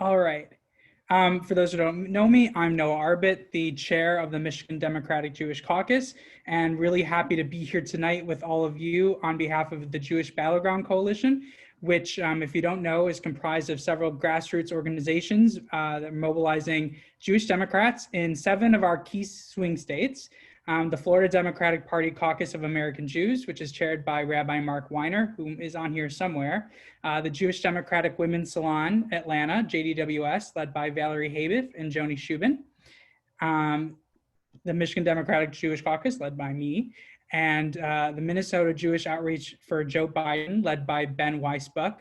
All right. For those who don't know me, I'm Noah Arbit, the chair of the Michigan Democratic Jewish Caucus, and really happy to be here tonight with all of you on behalf of the Jewish Battleground Coalition, which, if you don't know, is comprised of several grassroots organizations that are mobilizing Jewish Democrats in 7 of our key swing states. The Florida Democratic Party Caucus of American Jews, which is chaired by Rabbi Mark Weiner, who is on here somewhere. The Jewish Democratic Women's Salon, Atlanta, JDWS, led by Valerie Habiff and Joni Shubin. The Michigan Democratic Jewish Caucus, led by me. And the Minnesota Jewish Outreach for Joe Biden, led by Ben Weisbuck.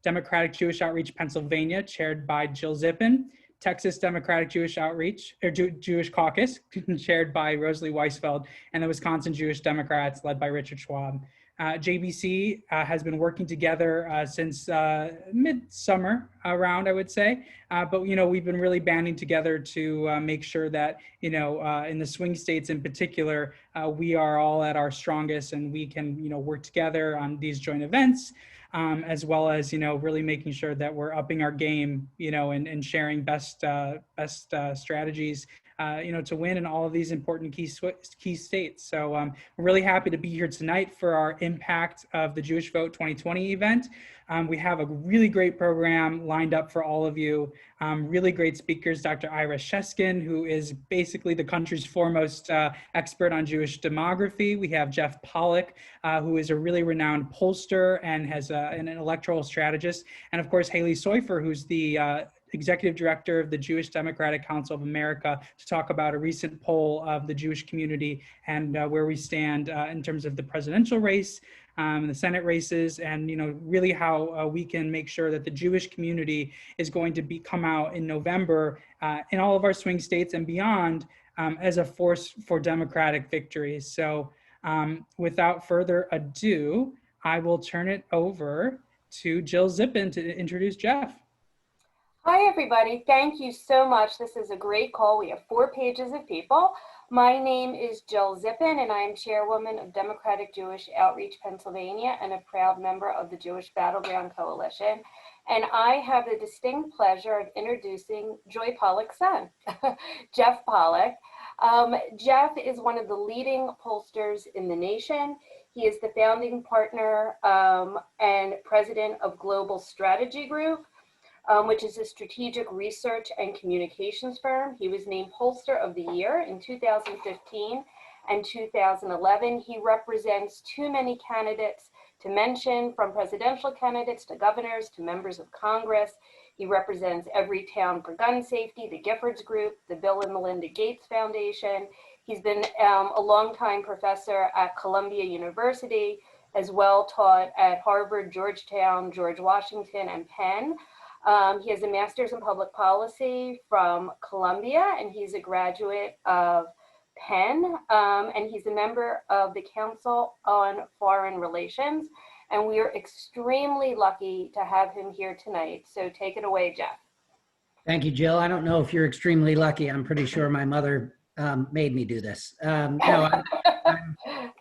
Democratic Jewish Outreach Pennsylvania, chaired by Jill Zippin. Texas Democratic Jewish Outreach, or Jewish Caucus, chaired by Rosalie Weisfeld, and the Wisconsin Jewish Democrats, led by Richard Schwab. JBC has been working together since mid-summer around, I would say. But, we've been really banding together to make sure that, in the swing states in particular, we are all at our strongest and we can, work together on these joint events. As well as, really making sure that we're upping our game, and sharing best strategies, to win in all of these important key states. So we're really happy to be here tonight for our Impact of the Jewish Vote 2020 event. We have a really great program lined up for all of you. Really great speakers, Dr. Ira Sheskin, who is basically the country's foremost expert on Jewish demography. We have Jefrey Pollock, who is a really renowned pollster and has an electoral strategist. And of course, Halie Soifer, who's the Executive Director of the Jewish Democratic Council of America, to talk about a recent poll of the Jewish community and where we stand in terms of the presidential race, the Senate races, and really how we can make sure that the Jewish community is going to come out in November in all of our swing states and beyond as a force for democratic victories. So without further ado, I will turn it over to Jill Zippin to introduce Jeff. Hi, everybody. Thank you so much. This is a great call. We have 4 pages of people. My name is Jill Zippin, and I am chairwoman of Democratic Jewish Outreach Pennsylvania and a proud member of the Jewish Battleground Coalition. And I have the distinct pleasure of introducing Joy Pollock's son, Jeff Pollock. Jeff is one of the leading pollsters in the nation. He is the founding partner and president of Global Strategy Group, which is a strategic research and communications firm. He was named Pollster of the Year in 2015 and 2011. He represents too many candidates to mention, from presidential candidates to governors to members of Congress. He represents Every Town for Gun Safety, the Giffords Group, the Bill and Melinda Gates Foundation. He's been a longtime professor at Columbia University, as well taught at Harvard, Georgetown, George Washington, and Penn. He has a master's in public policy from Columbia, and he's a graduate of Penn, and he's a member of the Council on Foreign Relations, and we are extremely lucky to have him here tonight. So take it away, Jeff. Thank you, Jill. I don't know if you're extremely lucky. I'm pretty sure my mother made me do this. I'm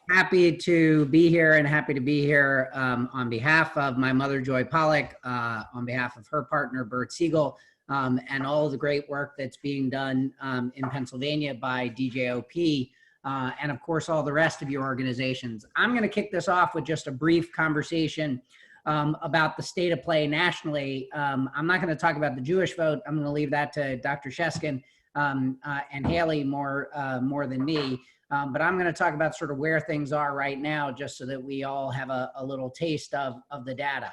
happy to be here and happy to be here on behalf of my mother, Joy Pollock, on behalf of her partner, Bert Siegel, and all the great work that's being done in Pennsylvania by DJOP, and of course, all the rest of your organizations. I'm going to kick this off with just a brief conversation about the state of play nationally. I'm not going to talk about the Jewish vote. I'm going to leave that to Dr. Sheskin and Halie more than me. But I'm going to talk about sort of where things are right now, just so that we all have a little taste of the data.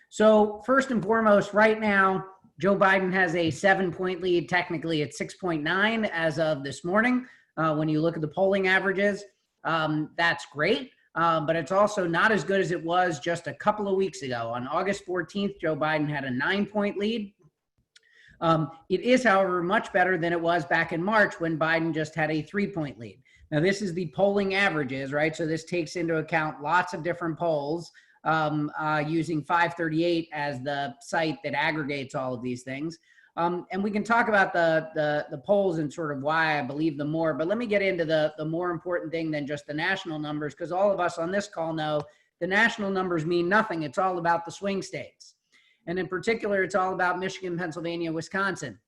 So first and foremost, right now, Joe Biden has a 7-point lead. Technically, it's 6.9 as of this morning. When you look at the polling averages, that's great. But it's also not as good as it was just a couple of weeks ago. On August 14th, Joe Biden had a 9-point lead. It is, however, much better than it was back in March when Biden just had a 3-point lead. Now, this is the polling averages, right? So this takes into account lots of different polls using 538 as the site that aggregates all of these things. And we can talk about the polls and sort of why I believe them more, but let me get into the more important thing than just the national numbers, because all of us on this call know the national numbers mean nothing. It's all about the swing states. And in particular, it's all about Michigan, Pennsylvania, Wisconsin.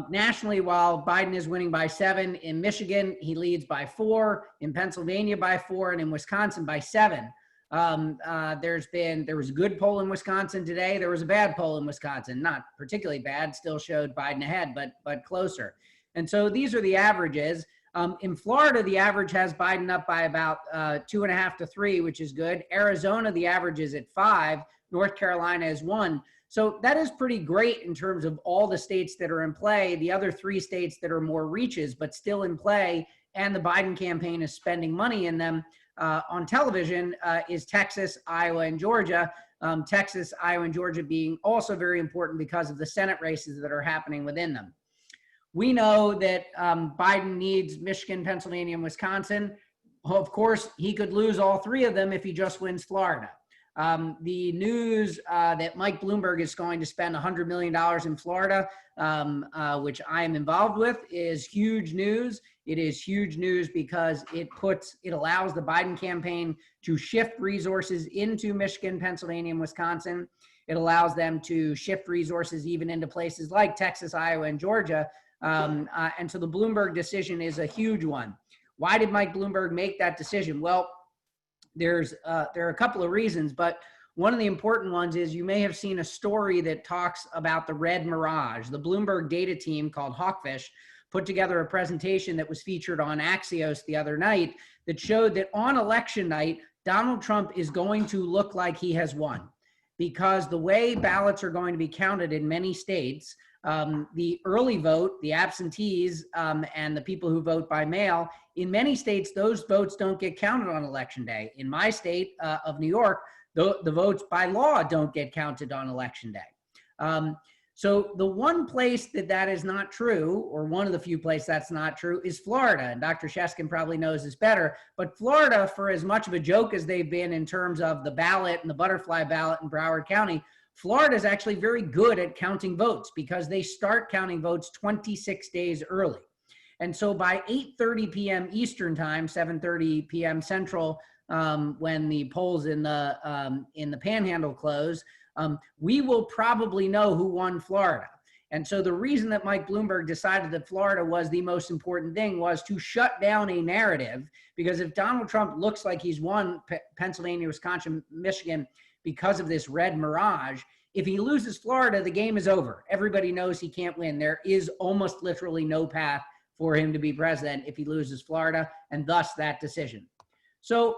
Nationally, while Biden is winning by 7, in Michigan, he leads by 4, in Pennsylvania by 4, and in Wisconsin by 7. There was a good poll in Wisconsin today. There was a bad poll in Wisconsin, not particularly bad, still showed Biden ahead, but closer. And so these are the averages. In Florida, the average has Biden up by about 2.5 to 3, which is good. Arizona, the average is at 5. North Carolina is 1. So that is pretty great in terms of all the states that are in play. The other 3 states that are more reaches, but still in play, and the Biden campaign is spending money in them on television is Texas, Iowa, and Georgia. Texas, Iowa, and Georgia being also very important because of the Senate races that are happening within them. We know that Biden needs Michigan, Pennsylvania, and Wisconsin. Of course, he could lose all 3 of them if he just wins Florida. The news that Mike Bloomberg is going to spend $100 million in Florida, which I am involved with, is huge news. It is huge news because it allows the Biden campaign to shift resources into Michigan, Pennsylvania, and Wisconsin. It allows them to shift resources even into places like Texas, Iowa, and Georgia. And so the Bloomberg decision is a huge one. Why did Mike Bloomberg make that decision? Well, there are a couple of reasons, but one of the important ones is you may have seen a story that talks about the red mirage. The Bloomberg data team called Hawkfish put together a presentation that was featured on Axios the other night that showed that on election night, Donald Trump is going to look like he has won, because the way ballots are going to be counted in many states, the early vote, the absentees, and the people who vote by mail, in many states, those votes don't get counted on election day. In my state of New York, the votes by law don't get counted on election day. So the one place that is not true, or one of the few places that's not true, is Florida. And Dr. Sheskin probably knows this better. But Florida, for as much of a joke as they've been in terms of the ballot and the butterfly ballot in Broward County, Florida is actually very good at counting votes because they start counting votes 26 days early. And so by 8:30 p.m. Eastern time, 7:30 p.m. Central, when the polls in the Panhandle close, we will probably know who won Florida. And so the reason that Mike Bloomberg decided that Florida was the most important thing was to shut down a narrative, because if Donald Trump looks like he's won Pennsylvania, Wisconsin, Michigan because of this red mirage, if he loses Florida, the game is over. Everybody knows he can't win. There is almost literally no path for him to be president if he loses Florida, and thus that decision. So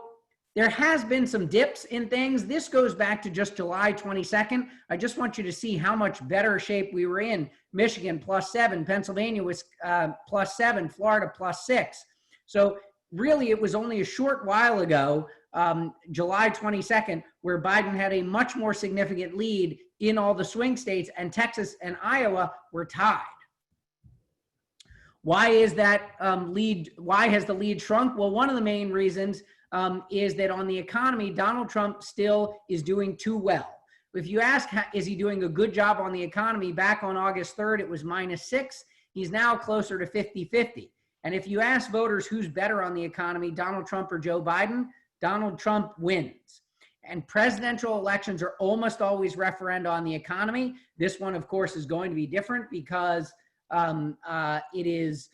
there has been some dips in things. This goes back to just July 22nd. I just want you to see how much better shape we were in. Michigan +7, Pennsylvania was +7, Florida +6. So really it was only a short while ago, July 22nd, where Biden had a much more significant lead in all the swing states, and Texas and Iowa were tied. Why is that why has the lead shrunk? Well, one of the main reasons is that on the economy, Donald Trump still is doing too well. If you ask, is he doing a good job on the economy? Back on August 3rd, it was -6. He's now closer to 50-50. And if you ask voters who's better on the economy, Donald Trump or Joe Biden, Donald Trump wins. And presidential elections are almost always referenda on the economy. This one, of course, is going to be different because this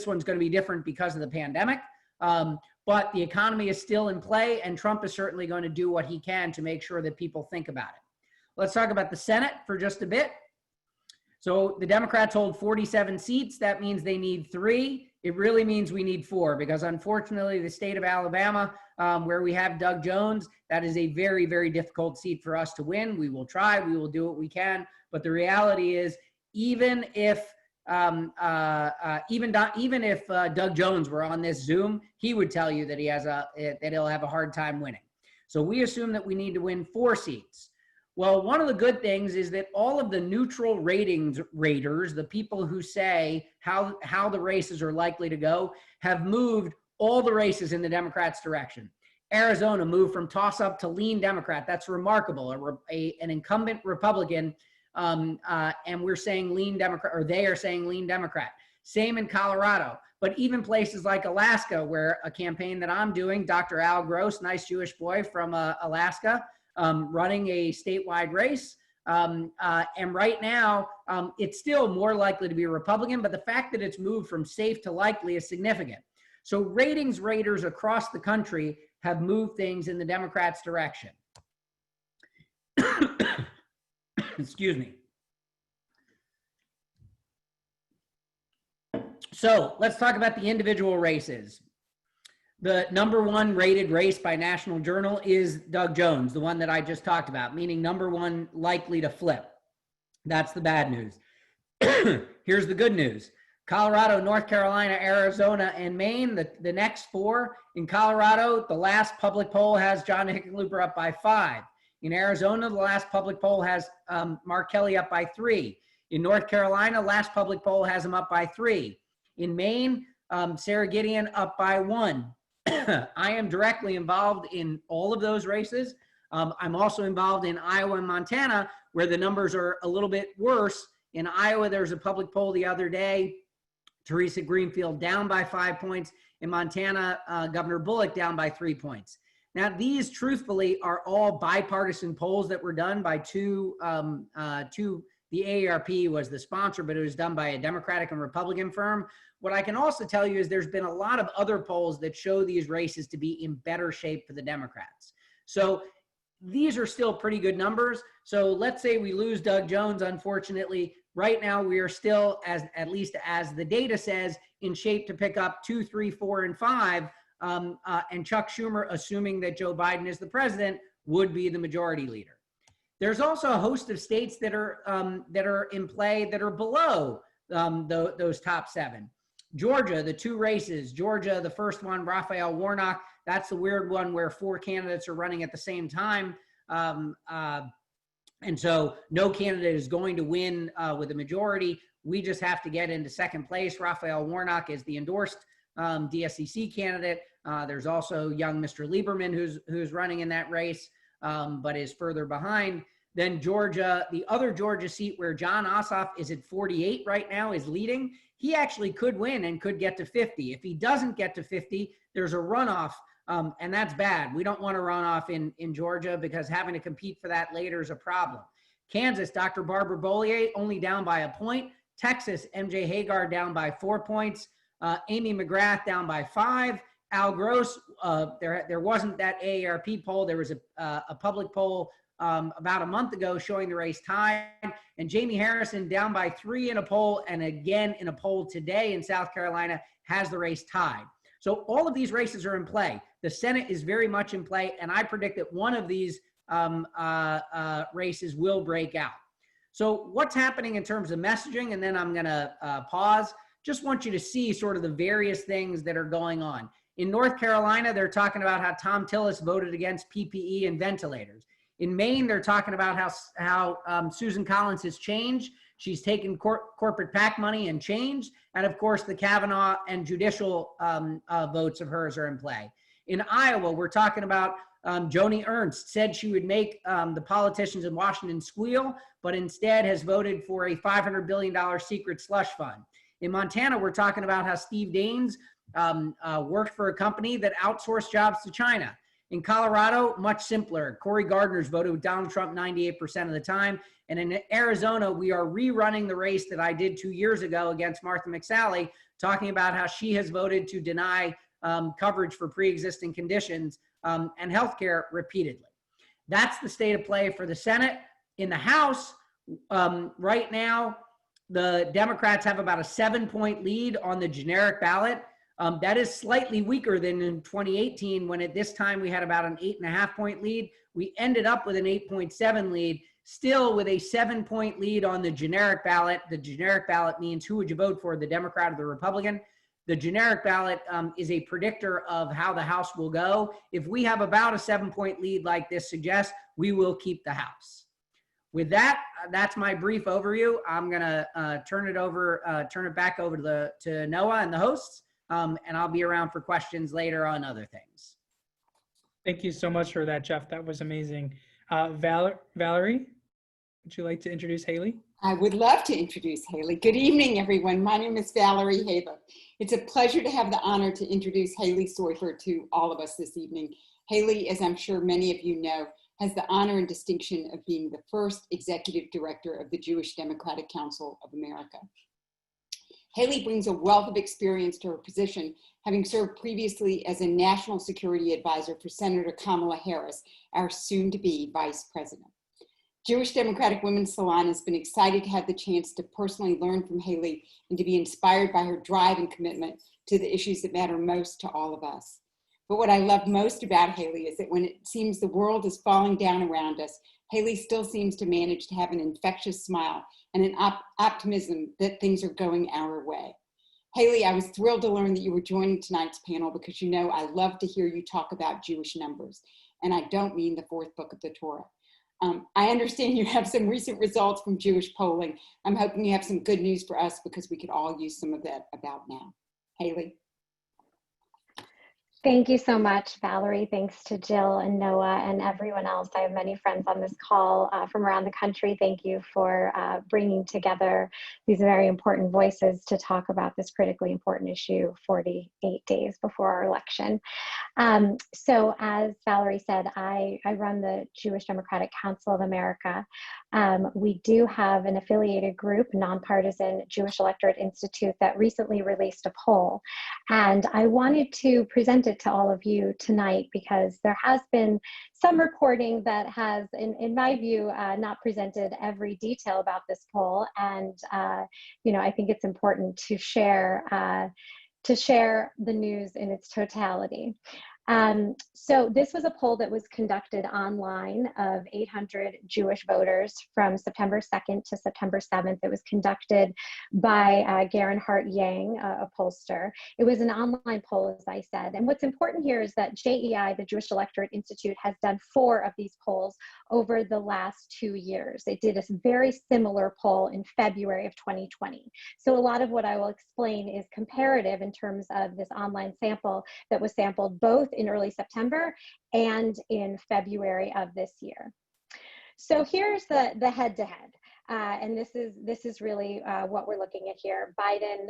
one's going to be different because of the pandemic. But the economy is still in play, and Trump is certainly going to do what he can to make sure that people think about it. Let's talk about the Senate for just a bit. So the Democrats hold 47 seats. That means they need 3. It really means we need 4, because unfortunately the state of Alabama, where we have Doug Jones, that is a very, very difficult seat for us to win. We will try, we will do what we can. But the reality is, even if Doug Jones were on this Zoom, he would tell you that he'll have a hard time winning. So we assume that we need to win 4 seats. Well, one of the good things is that all of the neutral raters, the people who say how the races are likely to go, have moved all the races in the Democrats' direction. Arizona moved from toss-up to lean Democrat. That's remarkable. An incumbent Republican, and we're saying lean Democrat, or they are saying lean Democrat. Same in Colorado. But even places like Alaska, where a campaign that I'm doing, Dr. Al Gross, nice Jewish boy from Alaska, running a statewide race. And right now, it's still more likely to be a Republican, but the fact that it's moved from safe to likely is significant. So ratings raters across the country have moved things in the Democrats' direction. Excuse me. So let's talk about the individual races. The #1 rated race by National Journal is Doug Jones, the one that I just talked about, meaning #1 likely to flip. That's the bad news. Here's the good news. Colorado, North Carolina, Arizona, and Maine, the next 4. In Colorado, the last public poll has John Hickenlooper up by 5. In Arizona, the last public poll has Mark Kelly up by 3. In North Carolina, last public poll has him up by 3. In Maine, Sarah Gideon up by 1. I am directly involved in all of those races. I'm also involved in Iowa and Montana, where the numbers are a little bit worse. In Iowa, there's a public poll the other day. Teresa Greenfield down by 5 points. In Montana, Governor Bullock down by 3 points. Now, these truthfully are all bipartisan polls that were done by two, the AARP was the sponsor, but it was done by a Democratic and Republican firm. What I can also tell you is there's been a lot of other polls that show these races to be in better shape for the Democrats. So these are still pretty good numbers. So let's say we lose Doug Jones, unfortunately. Right now, we are still, at least as the data says, in shape to pick up 2, 3, 4, and 5. And Chuck Schumer, assuming that Joe Biden is the president, would be the majority leader. There's also a host of states that are in play that are below those top 7. Georgia, the 2 races. Georgia, the first one, Raphael Warnock. That's the weird one where 4 candidates are running at the same time. And so no candidate is going to win with a majority. We just have to get into second place. Raphael Warnock is the endorsed DSCC candidate. There's also young Mr. Lieberman who's running in that race, but is further behind. Then Georgia, the other Georgia seat where John Ossoff is at 48 right now, is leading. He actually could win and could get to 50. If he doesn't get to 50, there's a runoff, and that's bad. We don't want to run off in Georgia because having to compete for that later is a problem. Kansas, Dr. Barbara Bollier only down by a point. Texas, MJ Hagar down by 4 points. Amy McGrath down by 5. Al Gross, there wasn't that AARP poll. There was a public poll about a month ago showing the race tied. And Jamie Harrison down by 3 in a poll, and again in a poll today in South Carolina has the race tied. So all of these races are in play. The Senate is very much in play, and I predict that one of these races will break out. So what's happening in terms of messaging, and then I'm gonna pause. Just want you to see sort of the various things that are going on. In North Carolina, they're talking about how Tom Tillis voted against PPE and ventilators. In Maine, they're talking about how Susan Collins has changed. She's taken corporate PAC money and changed. And of course, the Kavanaugh and judicial votes of hers are in play. In Iowa, we're talking about Joni Ernst said she would make the politicians in Washington squeal, but instead has voted for a $500 billion secret slush fund. In Montana, we're talking about how Steve Daines worked for a company that outsourced jobs to China. In Colorado, much simpler. Cory Gardner's voted with Donald Trump 98% of the time. And in Arizona, we are rerunning the race that I did 2 years ago against Martha McSally, talking about how she has voted to deny coverage for pre-existing conditions and healthcare repeatedly. That's the state of play for the Senate. In the House, right now, the Democrats have about a 7-point lead on the generic ballot. That is slightly weaker than in 2018, when at this time we had about an 8.5-point lead. We ended up with an 8.7 lead, still with a 7-point lead on the generic ballot. The generic ballot means who would you vote for, the Democrat or the Republican? The generic ballot is a predictor of how the House will go. If we have about a 7-point lead like this suggests, we will keep the House. With that, that's my brief overview. I'm gonna turn it back over to Noah and the hosts. And I'll be around for questions later on other things. Thank you so much for that, Jeff. That was amazing. Valerie, would you like to introduce Halie? I would love to introduce Halie. Good evening, everyone. My name is Valerie Haver. It's a pleasure to have the honor to introduce Halie Soifer to all of us this evening. Halie, as I'm sure many of you know, has the honor and distinction of being the first executive director of the Jewish Democratic Council of America. Halie brings a wealth of experience to her position, having served previously as a national security advisor for Senator Kamala Harris, our soon-to-be vice president. Jewish Democratic Women's Salon has been excited to have the chance to personally learn from Halie and to be inspired by her drive and commitment to the issues that matter most to all of us. But what I love most about Halie is that when it seems the world is falling down around us, Halie still seems to manage to have an infectious smile and an optimism that things are going our way. Halie, I was thrilled to learn that you were joining tonight's panel because you know I love to hear you talk about Jewish numbers, and I don't mean the fourth book of the Torah. I understand you have some recent results from Jewish polling. I'm hoping you have some good news for us because we could all use some of that about now. Halie. Thank you so much, Valerie. Thanks to Jill and Noah and everyone else. I have many friends on this call from around the country. Thank you for bringing together these very important voices to talk about this critically important issue 48 days before our election. So as Valerie said, I run the Jewish Democratic Council of America. We do have an affiliated group, nonpartisan Jewish Electorate Institute, that recently released a poll. And I wanted to present it to all of you tonight because there has been some reporting that has, in my view, not presented every detail about this poll. And you know, I think it's important to share the news in its totality. So this was a poll that was conducted online of 800 Jewish voters from September 2nd to September 7th. It was conducted by Garen Hart-Yang, a pollster. It was an online poll, as I said. And what's important here is that JEI, the Jewish Electorate Institute, has done 4 of these polls over the last 2 years. It did a very similar poll in February of 2020. So a lot of what I will explain is comparative in terms of this online sample that was sampled both in early September and in February of this year. So here's the head-to-head. And this is really what we're looking at here. Biden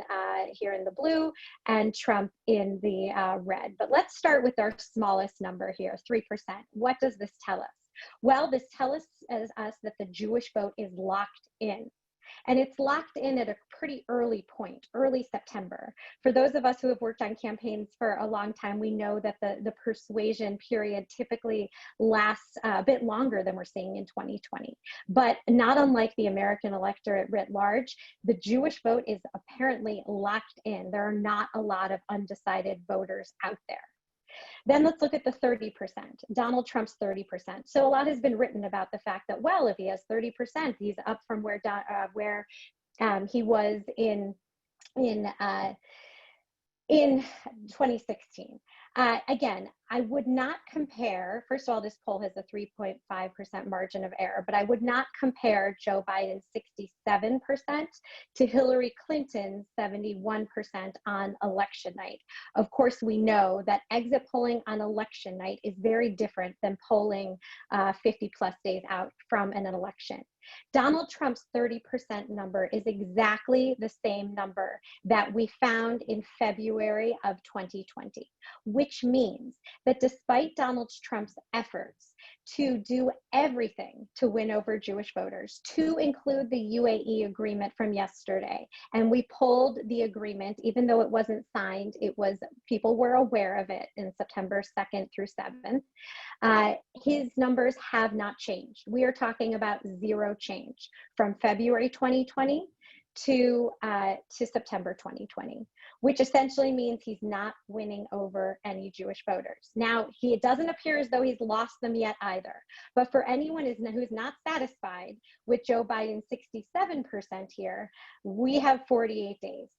here in the blue and Trump in the red. But let's start with our smallest number here, 3%. What does this tell us? Well, this tells us that the Jewish vote is locked in. And it's locked in at a pretty early point, early September. For those of us who have worked on campaigns for a long time, we know that the persuasion period typically lasts a bit longer than we're seeing in 2020. But not unlike the American electorate writ large, the Jewish vote is apparently locked in. There are not a lot of undecided voters out there. Then let's look at the 30%, Donald Trump's 30%. So a lot has been written about the fact that, well, if he has 30%, he's up from where he was in 2016. Again, I would not compare, first of all, this poll has a 3.5% margin of error, but I would not compare Joe Biden's 67% to Hillary Clinton's 71% on election night. Of course, we know that exit polling on election night is very different than polling 50 plus days out from an election. Donald Trump's 30% number is exactly the same number that we found in February of 2020, which means that despite Donald Trump's efforts to do everything to win over Jewish voters, to include the UAE agreement from yesterday, and we pulled the agreement, even though it wasn't signed, people were aware of it in September 2nd through 7th, his numbers have not changed. We are talking about zero change from February 2020 to September 2020, which essentially means he's not winning over any Jewish voters. Now, it doesn't appear as though he's lost them yet either. But for anyone who's not satisfied with Joe Biden's 67% here, we have 48 days.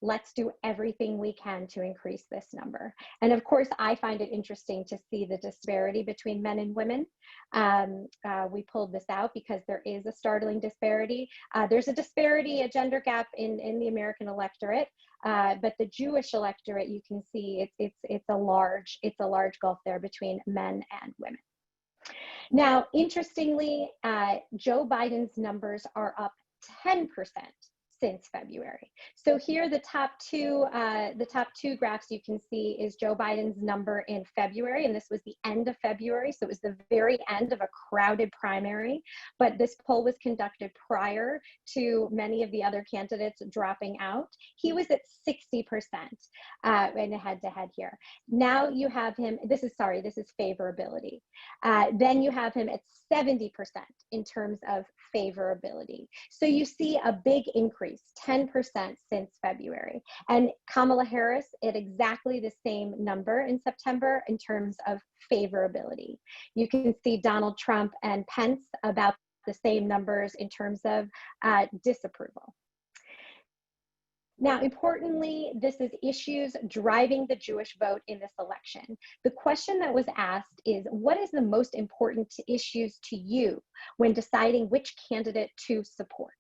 Let's do everything we can to increase this number. And of course, I find it interesting to see the disparity between men and women. We pulled this out because there is a startling disparity. There's a disparity, a gender gap in the American electorate, but the Jewish electorate, you can see it's a large gulf there between men and women. Now, interestingly, Joe Biden's numbers are up 10% since February. So here, the top two graphs you can see is Joe Biden's number in February, and this was the end of February, so it was the very end of a crowded primary, but this poll was conducted prior to many of the other candidates dropping out. He was at 60% in a head-to-head here. Now you have him, this is favorability. Then you have him at 70% in terms of favorability. So you see a big increase, 10% since February. And Kamala Harris at exactly the same number in September in terms of favorability. You can see Donald Trump and Pence about the same numbers in terms of disapproval. Now, importantly, this is issues driving the Jewish vote in this election. The question that was asked is, what is the most important issues to you when deciding which candidate to support?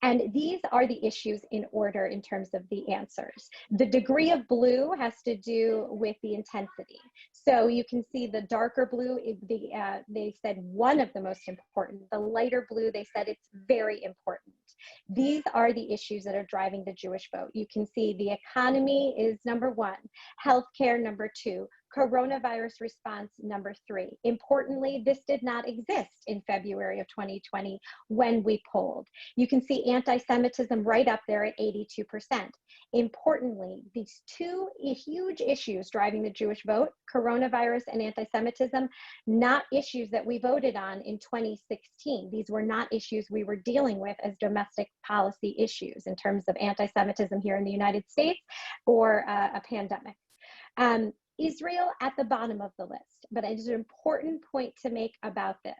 And these are the issues in order in terms of the answers. The degree of blue has to do with the intensity. So you can see the darker blue, they said one of the most important. The lighter blue, they said it's very important. These are the issues that are driving the Jewish vote. You can see the economy is number one, healthcare number two, coronavirus response number three. Importantly, this did not exist in February of 2020 when we polled. You can see anti-Semitism right up there at 82%. Importantly, these two huge issues driving the Jewish vote, coronavirus and anti-Semitism, not issues that we voted on in 2016. These were not issues we were dealing with as domestic policy issues in terms of anti-Semitism here in the United States or a pandemic. Israel at the bottom of the list, but it is an important point to make about this.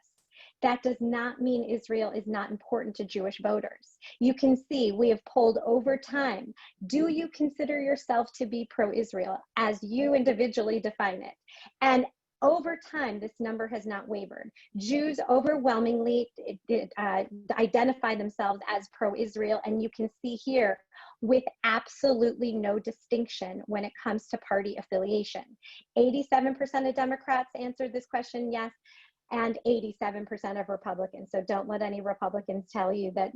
That does not mean Israel is not important to Jewish voters. You can see we have polled over time. Do you consider yourself to be pro-Israel as you individually define it? And over time, this number has not wavered. Jews overwhelmingly identify themselves as pro-Israel, and you can see here with absolutely no distinction when it comes to party affiliation. 87% of Democrats answered this question yes, and 87% of Republicans. So don't let any Republicans tell you that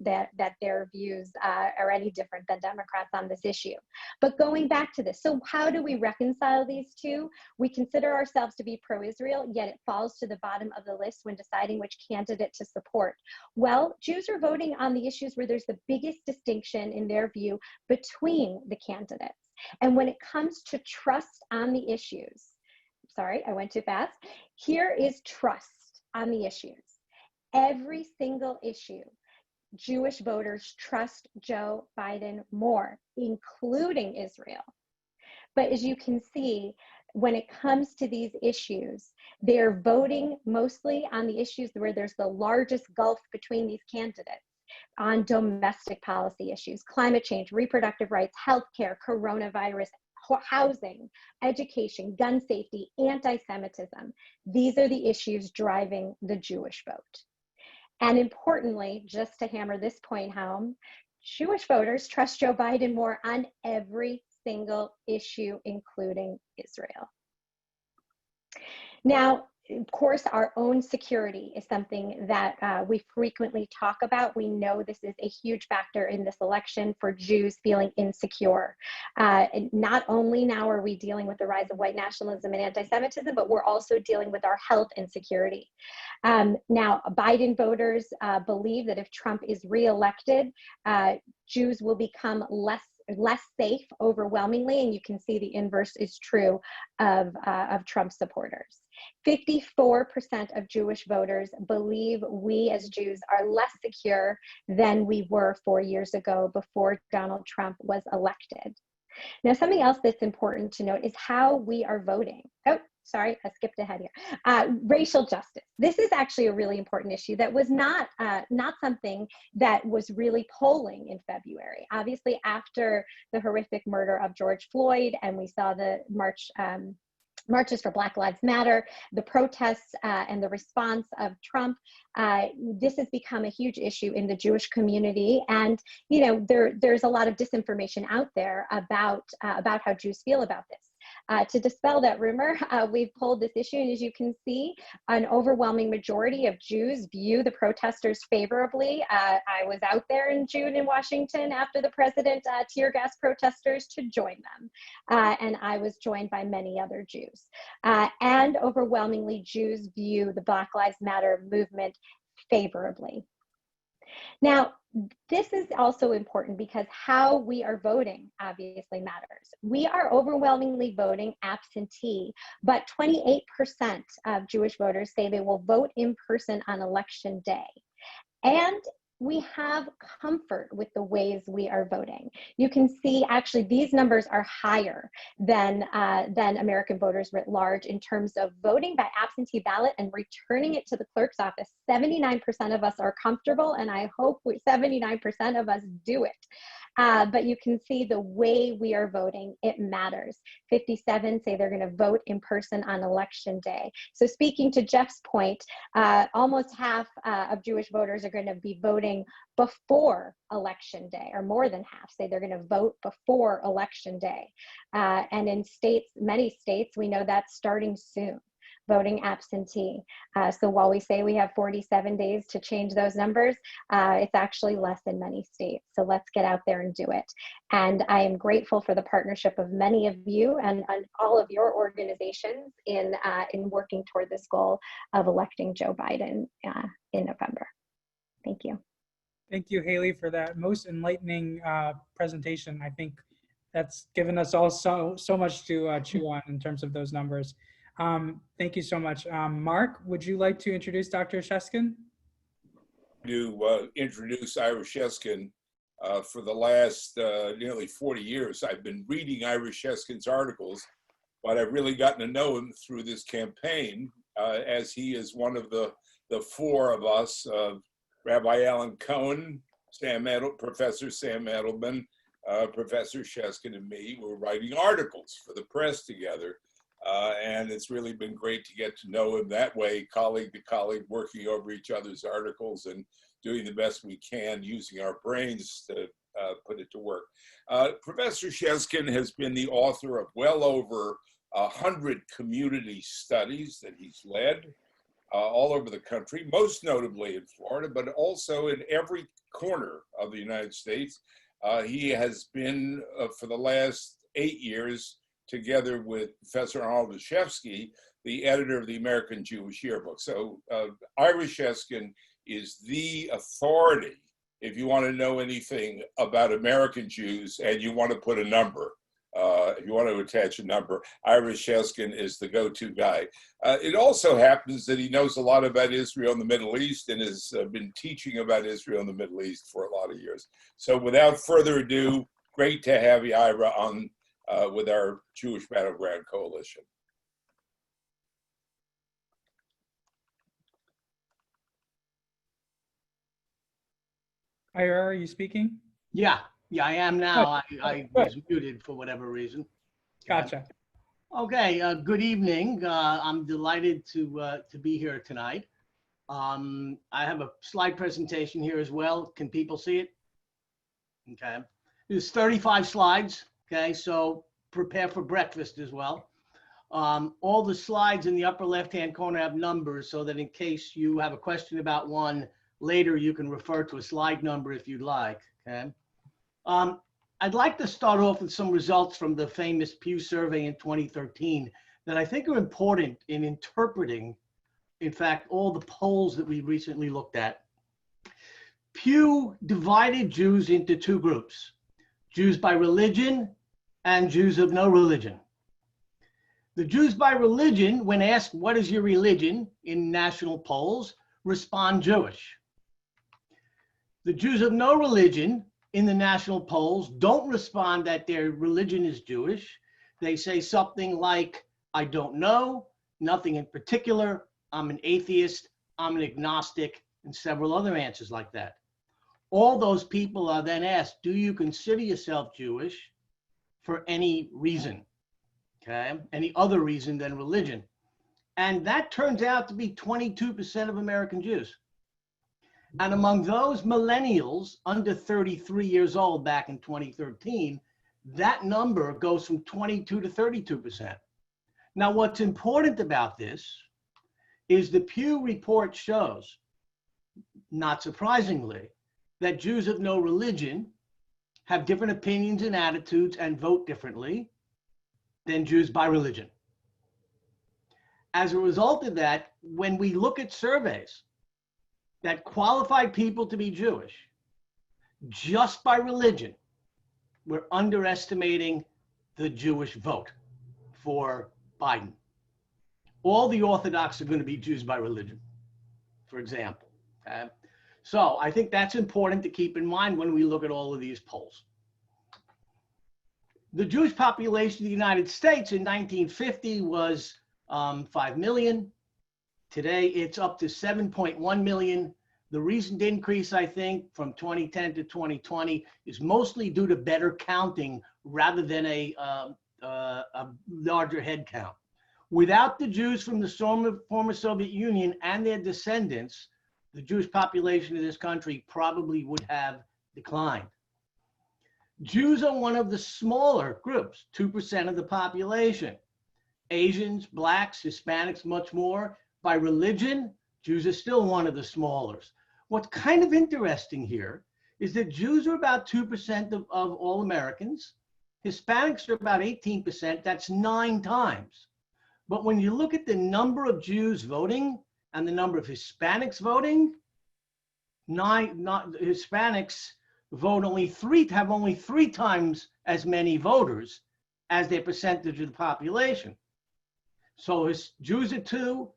their views are any different than Democrats on this issue. But going back to this, so how do we reconcile these two? We consider ourselves to be pro-Israel, yet it falls to the bottom of the list when deciding which candidate to support. Well, Jews are voting on the issues where there's the biggest distinction in their view between the candidates. And when it comes to trust on the issues, sorry, I went too fast. Here is trust on the issues. Every single issue, Jewish voters trust Joe Biden more, including Israel. But as you can see, when it comes to these issues, they're voting mostly on the issues where there's the largest gulf between these candidates, on domestic policy issues, climate change, reproductive rights, healthcare, coronavirus, housing, education, gun safety, anti-Semitism. These are the issues driving the Jewish vote. And importantly, just to hammer this point home, Jewish voters trust Joe Biden more on every single issue, including Israel. Now, of course, our own security is something that we frequently talk about. We know this is a huge factor in this election for Jews feeling insecure. And not only now are we dealing with the rise of white nationalism and anti-Semitism, but we're also dealing with our health insecurity. Now, Biden voters believe that if Trump is reelected, Jews will become less safe overwhelmingly, and you can see the inverse is true of Trump supporters. 54% of Jewish voters believe we as Jews are less secure than we were 4 years ago before Donald Trump was elected. Now, something else that's important to note is how we are voting. Oh, sorry, I skipped ahead here. Racial justice. This is actually a really important issue that was not something that was really polling in February. Obviously, after the horrific murder of George Floyd, and we saw the marches for Black Lives Matter, the protests and the response of Trump, this has become a huge issue in the Jewish community. And there's a lot of disinformation out there about how Jews feel about this. To dispel that rumor, we've polled this issue, and as you can see, an overwhelming majority of Jews view the protesters favorably. I was out there in June in Washington after the president tear gas protesters to join them, and I was joined by many other Jews. And overwhelmingly, Jews view the Black Lives Matter movement favorably. Now, this is also important because how we are voting obviously matters. We are overwhelmingly voting absentee, but 28% of Jewish voters say they will vote in person on election day. And we have comfort with the ways we are voting. You can see actually these numbers are higher than American voters writ large in terms of voting by absentee ballot and returning it to the clerk's office. 79% of us are comfortable, and I hope 79% of us do it. But you can see the way we are voting, it matters. 57 say they're going to vote in person on election day. So speaking to Jeff's point, almost half of Jewish voters are going to be voting before election day, or more than half say they're going to vote before election day. And in states, many states, we know that's starting soon, voting absentee. So while we say we have 47 days to change those numbers, it's actually less in many states. So let's get out there and do it. And I am grateful for the partnership of many of you and all of your organizations in working toward this goal of electing Joe Biden in November. Thank you. Thank you, Halie, for that most enlightening presentation. I think that's given us all so much to chew on in terms of those numbers. Thank you so much. Mark, would you like to introduce Dr. Sheskin? To introduce Ira Sheskin. For the last nearly 40 years, I've been reading Ira Sheskin's articles, but I've really gotten to know him through this campaign, as he is one of the four of us, Rabbi Alan Cohen, Professor Sam Edelman, Professor Sheskin, and me were writing articles for the press together. And it's really been great to get to know him that way, colleague to colleague, working over each other's articles and doing the best we can using our brains to put it to work. Professor Sheskin has been the author of well over 100 community studies that he's led all over the country, most notably in Florida, but also in every corner of the United States. He has been, for the last 8 years, together with Professor Ira Sheskin, the editor of the American Jewish Yearbook. So Ira Sheskin is the authority if you want to know anything about American Jews and you want to put a number, if you want to attach a number, Ira Sheskin is the go-to guy. It also happens that he knows a lot about Israel and the Middle East and has been teaching about Israel and the Middle East for a lot of years. So without further ado, great to have you, Ira, on with our Jewish Battleground Coalition. Ira, are you speaking? Yeah, I am now. I was muted for whatever reason. Gotcha. Okay, good evening. I'm delighted to be here tonight. I have a slide presentation here as well. Can people see it? Okay. There's 35 slides. Okay, so prepare for breakfast as well. All the slides in the upper left-hand corner have numbers so that in case you have a question about one later, you can refer to a slide number if you'd like, okay? I'd like to start off with some results from the famous Pew survey in 2013 that I think are important in interpreting, in fact, all the polls that we recently looked at. Pew divided Jews into two groups, Jews by religion and Jews of no religion. The Jews by religion, when asked, what is your religion in national polls, respond Jewish. The Jews of no religion in the national polls don't respond that their religion is Jewish. They say something like, I don't know, nothing in particular, I'm an atheist, I'm an agnostic, and several other answers like that. All those people are then asked, do you consider yourself Jewish for any reason, okay? Any other reason than religion. And that turns out to be 22% of American Jews. And among those millennials under 33 years old back in 2013, that number goes from 22 to 32%. Now, what's important about this is the Pew report shows, not surprisingly, that Jews of no religion have different opinions and attitudes and vote differently than Jews by religion. As a result of that, when we look at surveys that qualify people to be Jewish just by religion, we're underestimating the Jewish vote for Biden. All the Orthodox are going to be Jews by religion, for example. Okay? So I think that's important to keep in mind when we look at all of these polls. The Jewish population of the United States in 1950 was 5 million. Today it's up to 7.1 million. The recent increase, I think, from 2010 to 2020 is mostly due to better counting rather than a larger head count. Without the Jews from the former Soviet Union and their descendants, the Jewish population of this country probably would have declined. Jews are one of the smaller groups, 2% of the population. Asians, blacks, Hispanics, much more. By religion, Jews are still one of the smallest. What's kind of interesting here is that Jews are about 2% of all Americans. Hispanics are about 18%. That's 9 times. But when you look at the number of Jews voting and the number of Hispanics voting, Hispanics vote have only 3 times as many voters as their percentage of the population. So Jews are 2,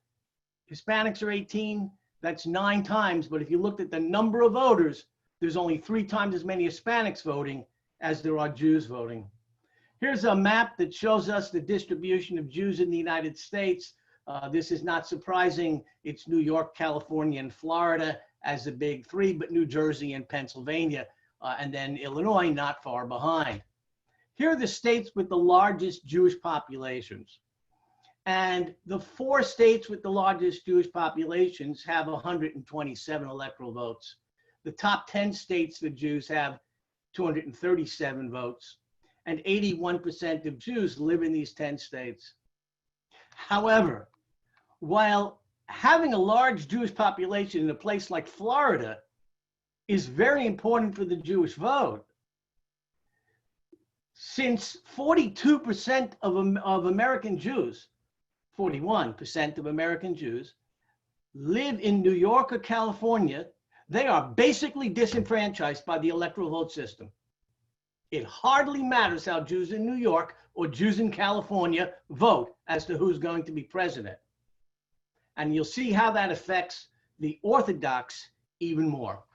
Hispanics are 18, that's 9 times. But if you looked at the number of voters, there's only 3 times as many Hispanics voting as there are Jews voting. Here's a map that shows us the distribution of Jews in the United States. This is not surprising. It's New York, California, and Florida as the big 3, but New Jersey and Pennsylvania, and then Illinois not far behind. Here are the states with the largest Jewish populations. And the 4 states with the largest Jewish populations have 127 electoral votes. The top 10 states for Jews have 237 votes. And 81% of Jews live in these 10 states. However, while having a large Jewish population in a place like Florida is very important for the Jewish vote, since 42% of American Jews, 41% of American Jews live in New York or California, they are basically disenfranchised by the electoral vote system. It hardly matters how Jews in New York or Jews in California vote as to who's going to be president. And you'll see how that affects the Orthodox even more.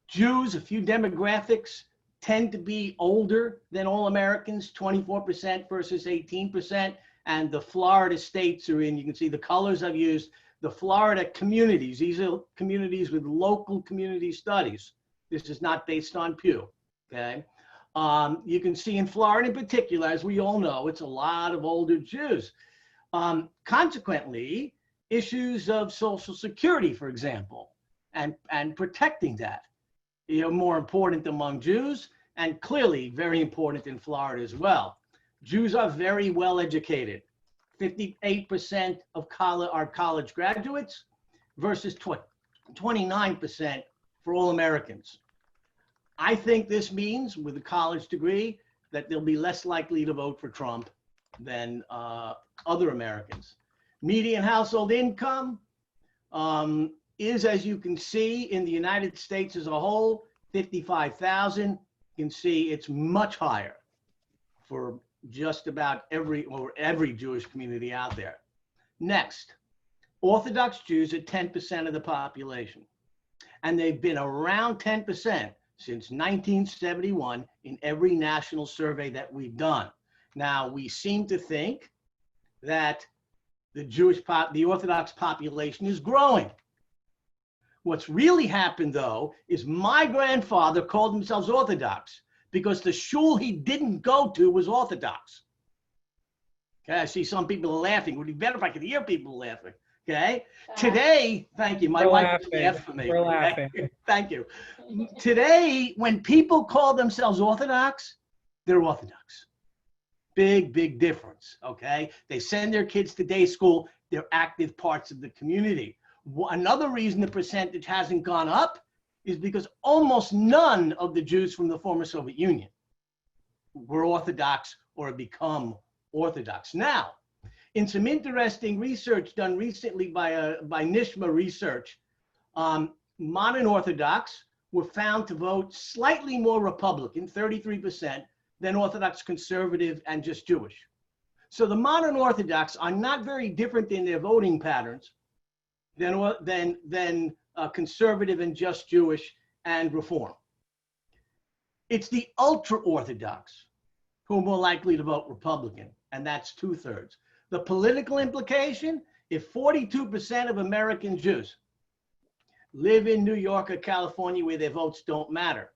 Jews, a few demographics, tend to be older than all Americans, 24% versus 18%. And the Florida states are in, you can see the colors I've used, the Florida communities. These are communities with local community studies. This is not based on Pew. Okay, you can see in Florida in particular, as we all know, it's a lot of older Jews. Consequently, issues of Social Security, for example, and protecting that, more important among Jews, and clearly very important in Florida as well. Jews are very well educated. 58% of are college graduates versus 29% for all Americans. I think this means, with a college degree, that they'll be less likely to vote for Trump than other Americans. Median household income is, as you can see, in the United States as a whole, $55,000. You can see it's much higher for just about every Jewish community out there. Next, Orthodox Jews are 10% of the population, and they've been around 10% since 1971 in every national survey that we've done. Now, we seem to think that the Orthodox population is growing. What's really happened, though, is my grandfather called himself Orthodox because the shul he didn't go to was Orthodox. Okay, I see some people are laughing. It would be better if I could hear people laughing. Okay, today, thank you. My wife laughed for me. We're laughing. Thank you. Today, when people call themselves Orthodox, they're Orthodox. Big, big difference, okay? They send their kids to day school. They're active parts of the community. Another reason the percentage hasn't gone up is because almost none of the Jews from the former Soviet Union were Orthodox or have become Orthodox. Now, in some interesting research done recently by Nishma Research, modern Orthodox were found to vote slightly more Republican, 33%, than Orthodox conservative and just Jewish. So the modern Orthodox are not very different in their voting patterns than conservative and just Jewish and Reform. It's the ultra-Orthodox who are more likely to vote Republican, and that's 2/3. The political implication, if 42% of American Jews live in New York or California where their votes don't matter,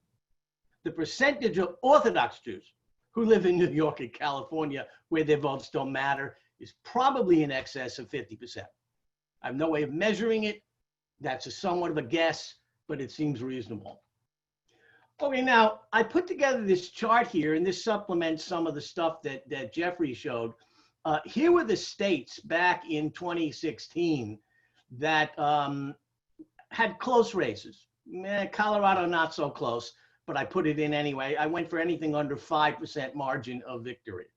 the percentage of Orthodox Jews who live in New York and California where their votes don't matter is probably in excess of 50%. I have no way of measuring it. That's somewhat of a guess, but it seems reasonable. Okay, now I put together this chart here, and this supplements some of the stuff that Jeffrey showed. Here were the states back in 2016 that had close races. Colorado, not so close, but I put it in anyway. I went for anything under 5% margin of victory.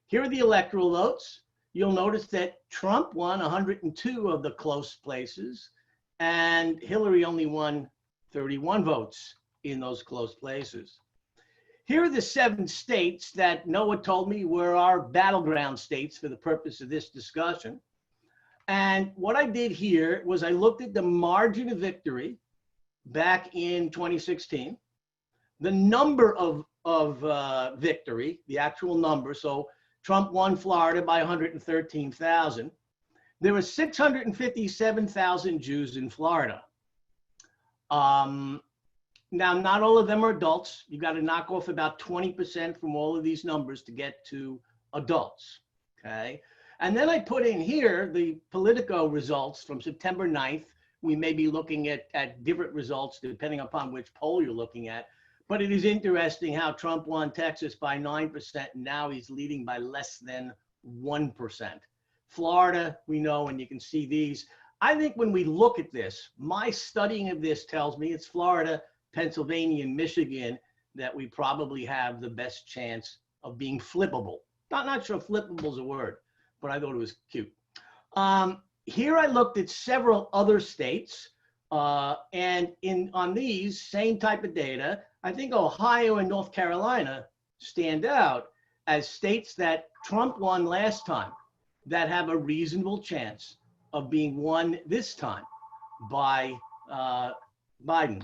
Here are the electoral votes. You'll notice that Trump won 102 of the close places, and Hillary only won 31 votes in those close places. Here are the 7 states that Noah told me were our battleground states for the purpose of this discussion. And what I did here was I looked at the margin of victory back in 2016, the number of victory, the actual number. So Trump won Florida by 113,000. There were 657,000 Jews in Florida. Now, not all of them are adults. You got to knock off about 20% from all of these numbers to get to adults, okay? And then I put in here the Politico results from September 9th. We may be looking at different results depending upon which poll you're looking at. But it is interesting how Trump won Texas by 9%, and now he's leading by less than 1%. Florida, we know, and you can see these. I think when we look at this, my studying of this tells me it's Florida, Pennsylvania, and Michigan that we probably have the best chance of being flippable. Not sure flippable is a word, but I thought it was cute. Here I looked at several other states, and on these same type of data, I think Ohio and North Carolina stand out as states that Trump won last time that have a reasonable chance of being won this time by Biden.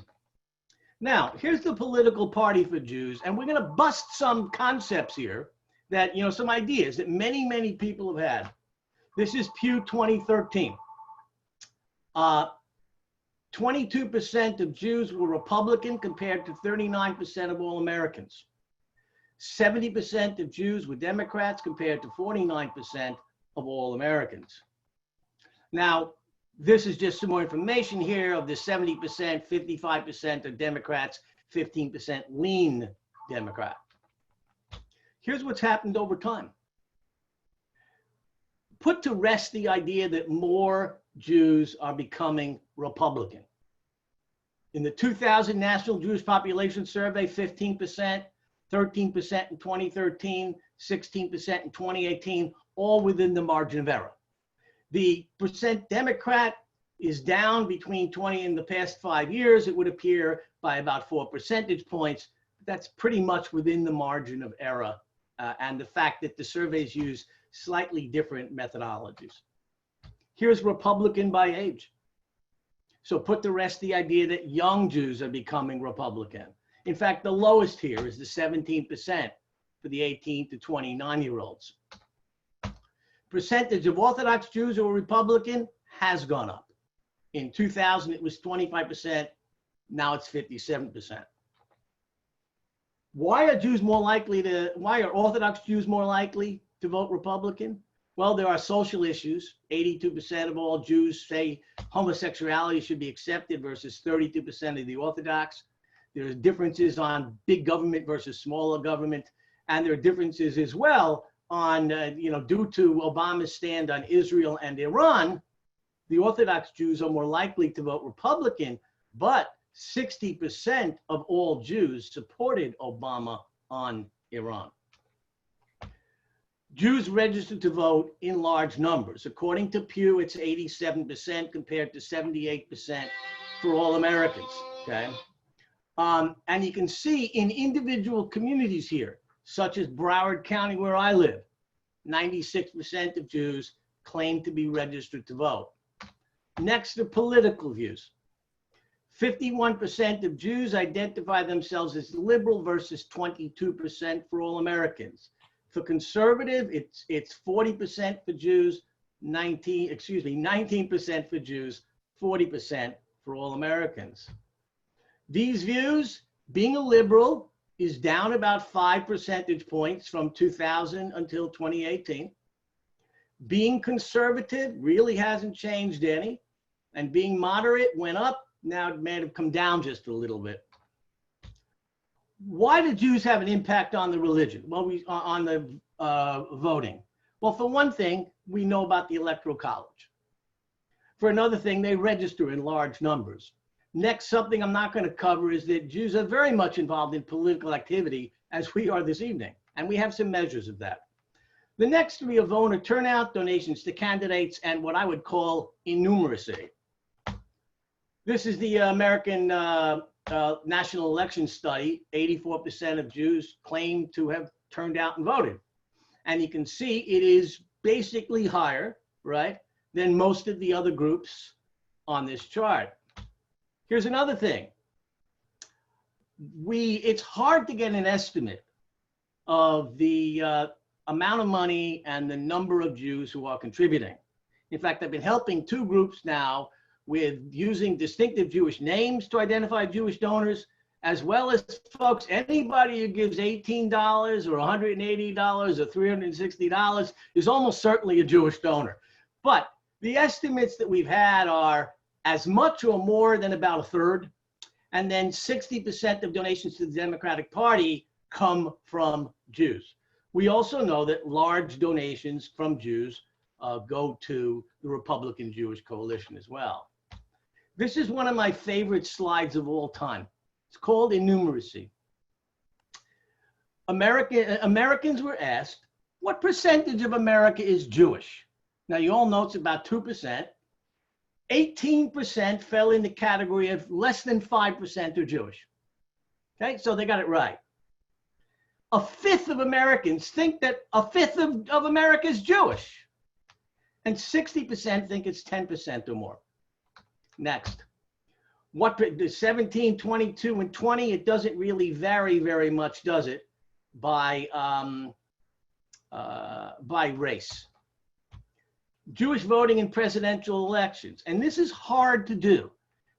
Now, here's the political party for Jews, and we're going to bust some concepts here that, some ideas that many, many people have had. This is Pew 2013. 22% of Jews were Republican compared to 39% of all Americans. 70% of Jews were Democrats compared to 49% of all Americans. Now, this is just some more information here. Of the 70%, 55% are Democrats, 15% lean Democrat. Here's what's happened over time. Put to rest the idea that more Jews are becoming Republican. In the 2000 National Jewish Population Survey, 15%, 13% in 2013, 16% in 2018, all within the margin of error. The percent Democrat is down between 20 in the past 5 years, it would appear, by about 4 percentage points. That's pretty much within the margin of error, and the fact that the surveys use slightly different methodologies. Here's Republican by age. So put to rest the idea that young Jews are becoming Republican. In fact, the lowest here is the 17% for the 18 to 29-year-olds. Percentage of Orthodox Jews who are Republican has gone up. In 2000, it was 25%. Now it's 57%. Why are Orthodox Jews more likely to vote Republican? Well, there are social issues. 82% of all Jews say homosexuality should be accepted versus 32% of the Orthodox. There are differences on big government versus smaller government. And there are differences as well on, due to Obama's stand on Israel and Iran, the Orthodox Jews are more likely to vote Republican, but 60% of all Jews supported Obama on Iran. Jews registered to vote in large numbers. According to Pew, it's 87% compared to 78% for all Americans, okay? And you can see in individual communities here, such as Broward County, where I live, 96% of Jews claim to be registered to vote. Next, the political views. 51% of Jews identify themselves as liberal versus 22% for all Americans. For conservative, it's 40% for Jews, 19% for Jews, 40% for all Americans. These views, being a liberal is down about 5 percentage points from 2000 until 2018. Being conservative really hasn't changed any, and being moderate went up. Now it may have come down just a little bit. Why do Jews have an impact on the religion? Well, on the voting. Well, for one thing, we know about the Electoral College. For another thing, they register in large numbers. Next, something I'm not going to cover is that Jews are very much involved in political activity, as we are this evening, and we have some measures of that. The next three are voter turnout, donations to candidates, and what I would call innumeracy. This is the American National Election Study. 84% of Jews claim to have turned out and voted. And you can see it is basically higher, right, than most of the other groups on this chart. Here's another thing. It's hard to get an estimate of the amount of money and the number of Jews who are contributing. In fact, I've been helping two groups now with using distinctive Jewish names to identify Jewish donors, as well as, folks, anybody who gives $18 or $180 or $360 is almost certainly a Jewish donor. But the estimates that we've had are as much or more than about a third, and then 60% of donations to the Democratic Party come from Jews. We also know that large donations from Jews go to the Republican Jewish Coalition as well. This is one of my favorite slides of all time. It's called innumeracy. Americans were asked, what percentage of America is Jewish? Now, you all know it's about 2%. 18% fell in the category of less than 5% are Jewish. Okay, so they got it right. A fifth of Americans think that a fifth of America is Jewish. And 60% think it's 10% or more. Next. What the 17, 22, and 20, it doesn't really vary very much, does it, by race. Jewish voting in presidential elections. And this is hard to do.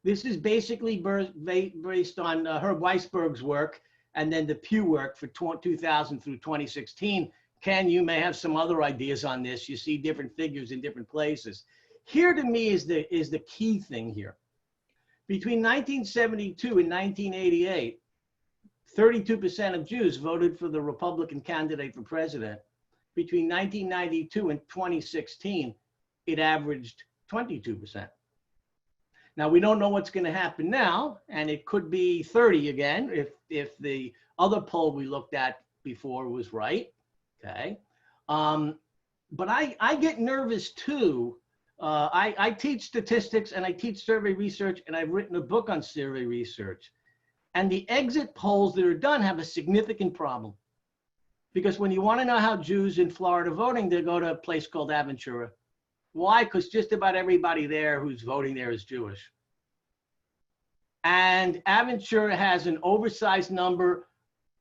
This is basically based on Herb Weisberg's work and then the Pew work for 2000 through 2016. Ken, you may have some other ideas on this. You see different figures in different places. Here to me is the key thing here. Between 1972 and 1988, 32% of Jews voted for the Republican candidate for president. Between 1992 and 2016, it averaged 22%. Now, we don't know what's going to happen now, and it could be 30 again if the other poll we looked at before was right, okay? But I get nervous too. I teach statistics and I teach survey research, and I've written a book on survey research. And the exit polls that are done have a significant problem. Because when you want to know how Jews in Florida are voting, they go to a place called Aventura. Why? Because just about everybody there who's voting there is Jewish. And Aventura has an oversized number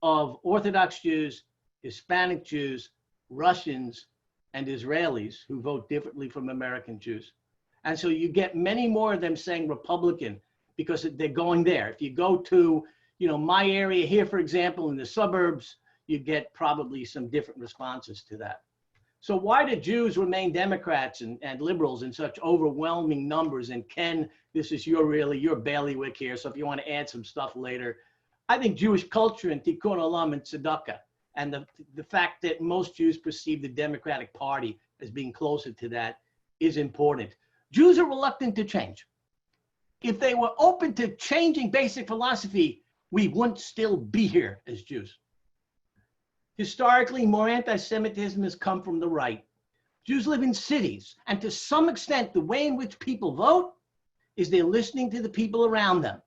of Orthodox Jews, Hispanic Jews, Russians, and Israelis who vote differently from American Jews. And so you get many more of them saying Republican because they're going there. If you go to, my area here, for example, in the suburbs, you get probably some different responses to that. So why do Jews remain Democrats and liberals in such overwhelming numbers? And Ken, this is your bailiwick here. So if you want to add some stuff later, I think Jewish culture and tikkun olam and tzedakah And the fact that most Jews perceive the Democratic Party as being closer to that is important. Jews are reluctant to change. If they were open to changing basic philosophy, we wouldn't still be here as Jews. Historically, more anti-Semitism has come from the right. Jews live in cities, and to some extent, the way in which people vote is they're listening to the people around them.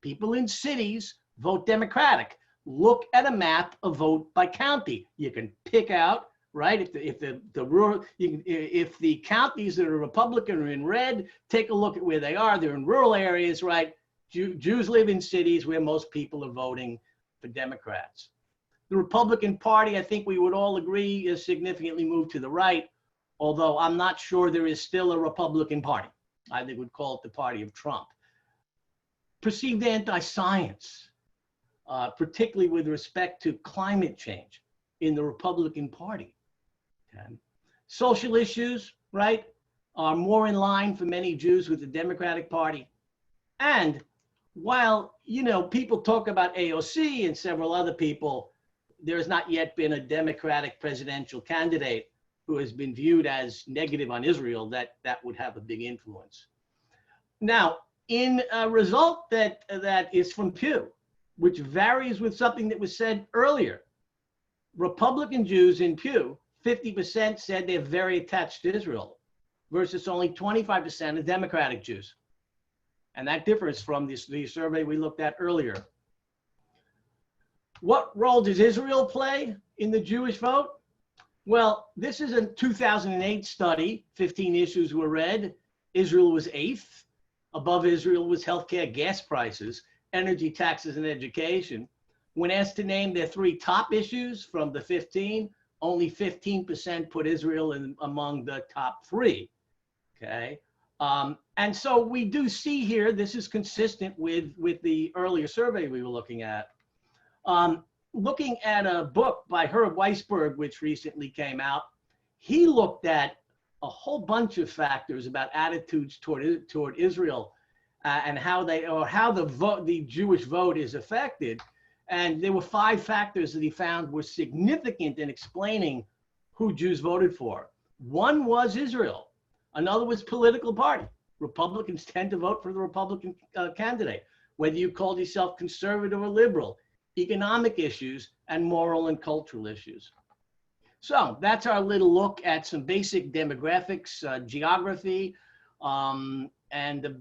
People in cities vote Democratic. Look at a map of vote by county. You can pick out, right? If the counties that are Republican are in red, take a look at where they are. They're in rural areas, right? Jews live in cities where most people are voting for Democrats. The Republican Party, I think we would all agree, is significantly moved to the right, although I'm not sure there is still a Republican Party. I think we'd call it the party of Trump. Perceived anti-science, particularly with respect to climate change in the Republican Party. Okay. Social issues, right, are more in line for many Jews with the Democratic Party. And while, you know, people talk about AOC and several other people, there has not yet been a Democratic presidential candidate who has been viewed as negative on Israel that would have a big influence. Now, in a result that is from Pew, which varies with something that was said earlier, Republican Jews in Pew, 50% said they're very attached to Israel versus only 25% of Democratic Jews. And that differs from the survey we looked at earlier. What role does Israel play in the Jewish vote? Well, this is a 2008 study. 15 issues were read. Israel was 8th. Above Israel was healthcare, gas prices, energy, taxes, and education. When asked to name their 3 top issues from the 15, only 15% put Israel among the top 3. Okay. And so we do see here, this is consistent with the earlier survey we were looking at. Looking at a book by Herb Weisberg, which recently came out, he looked at a whole bunch of factors about attitudes toward Israel and how the Jewish vote is affected. And there were 5 factors that he found were significant in explaining who Jews voted for. One was Israel. Another was political party. Republicans tend to vote for the Republican candidate, whether you call yourself conservative or liberal, economic issues, and moral and cultural issues. So that's our little look at some basic demographics, geography, and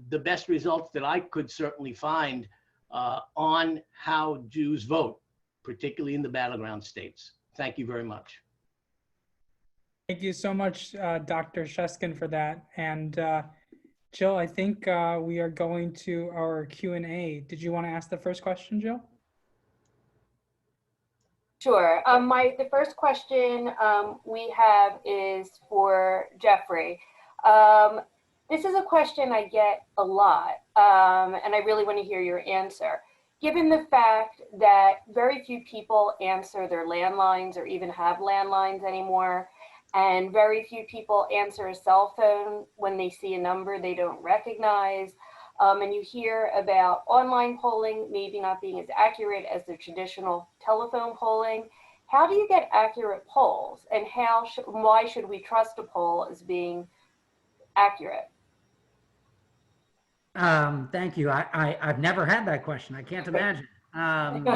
the best results that I could certainly find on how Jews vote, particularly in the battleground states. Thank you very much. Thank you so much, Dr. Sheskin, for that. And Jill, I think we are going to our Q&A. Did you want to ask the first question, Jill? Sure. The first question we have is for Jeffrey. This is a question I get a lot, and I really want to hear your answer. Given the fact that very few people answer their landlines or even have landlines anymore, and very few people answer a cell phone when they see a number they don't recognize, and you hear about online polling maybe not being as accurate as the traditional telephone polling. How do you get accurate polls, and why should we trust a poll as being accurate? Thank you. I've never had that question. I can't imagine. I'm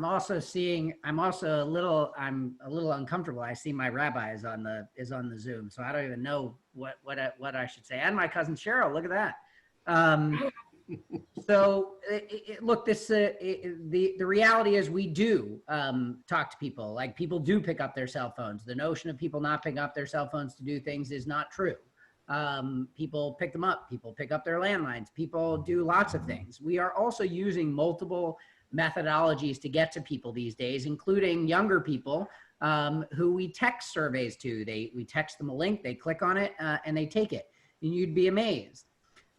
also a little uncomfortable. I see my rabbi is on the Zoom, so I don't even know what I should say. And my cousin Cheryl, look at that. So look, the reality is we do talk to people. Like, people do pick up their cell phones. The notion of people not picking up their cell phones to do things is not true. People pick them up. People pick up their landlines. People do lots of things. We are also using multiple methodologies to get to people these days, including younger people who we text surveys to. We text them a link, they click on it, and they take it. And you'd be amazed.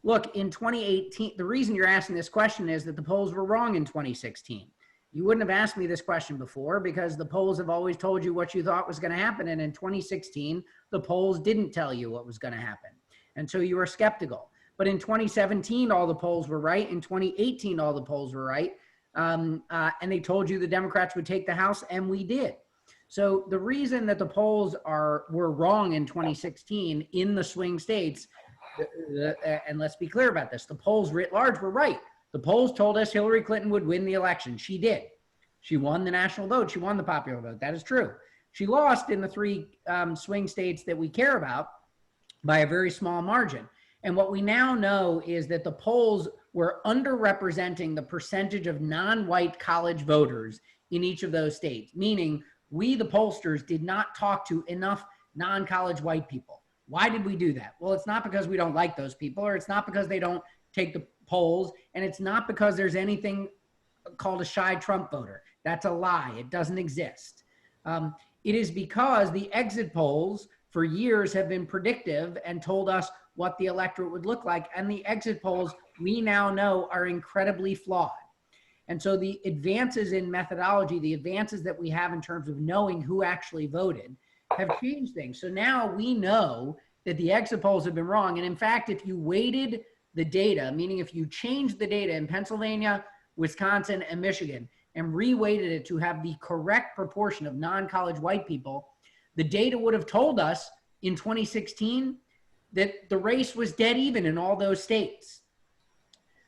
Look, in 2018, the reason you're asking this question is that the polls were wrong in 2016. You wouldn't have asked me this question before because the polls have always told you what you thought was going to happen. And in 2016, the polls didn't tell you what was going to happen. And so you were skeptical. But in 2017, all the polls were right. In 2018, all the polls were right. and they told you the Democrats would take the House, and we did. So the reason that the polls were wrong in 2016 in the swing states, and let's be clear about this, the polls writ large were right. The polls told us Hillary Clinton would win the election. She did. She won the national vote. She won the popular vote. That is true. She lost in the 3 swing states that we care about by a very small margin. And what we now know is that the polls were underrepresenting the percentage of non-white college voters in each of those states, meaning we, the pollsters, did not talk to enough non-college white people. Why did we do that? Well, it's not because we don't like those people, or it's not because they don't take the polls, and it's not because there's anything called a shy Trump voter. That's a lie. It doesn't exist. It is because the exit polls for years have been predictive and told us what the electorate would look like, and the exit polls we now know are incredibly flawed. And so the advances in methodology, the advances that we have in terms of knowing who actually voted, have changed things. So now we know that the exit polls have been wrong. And in fact, if you weighted the data, meaning if you changed the data in Pennsylvania, Wisconsin, and Michigan, and reweighted it to have the correct proportion of non-college white people, the data would have told us in 2016 that the race was dead even in all those states.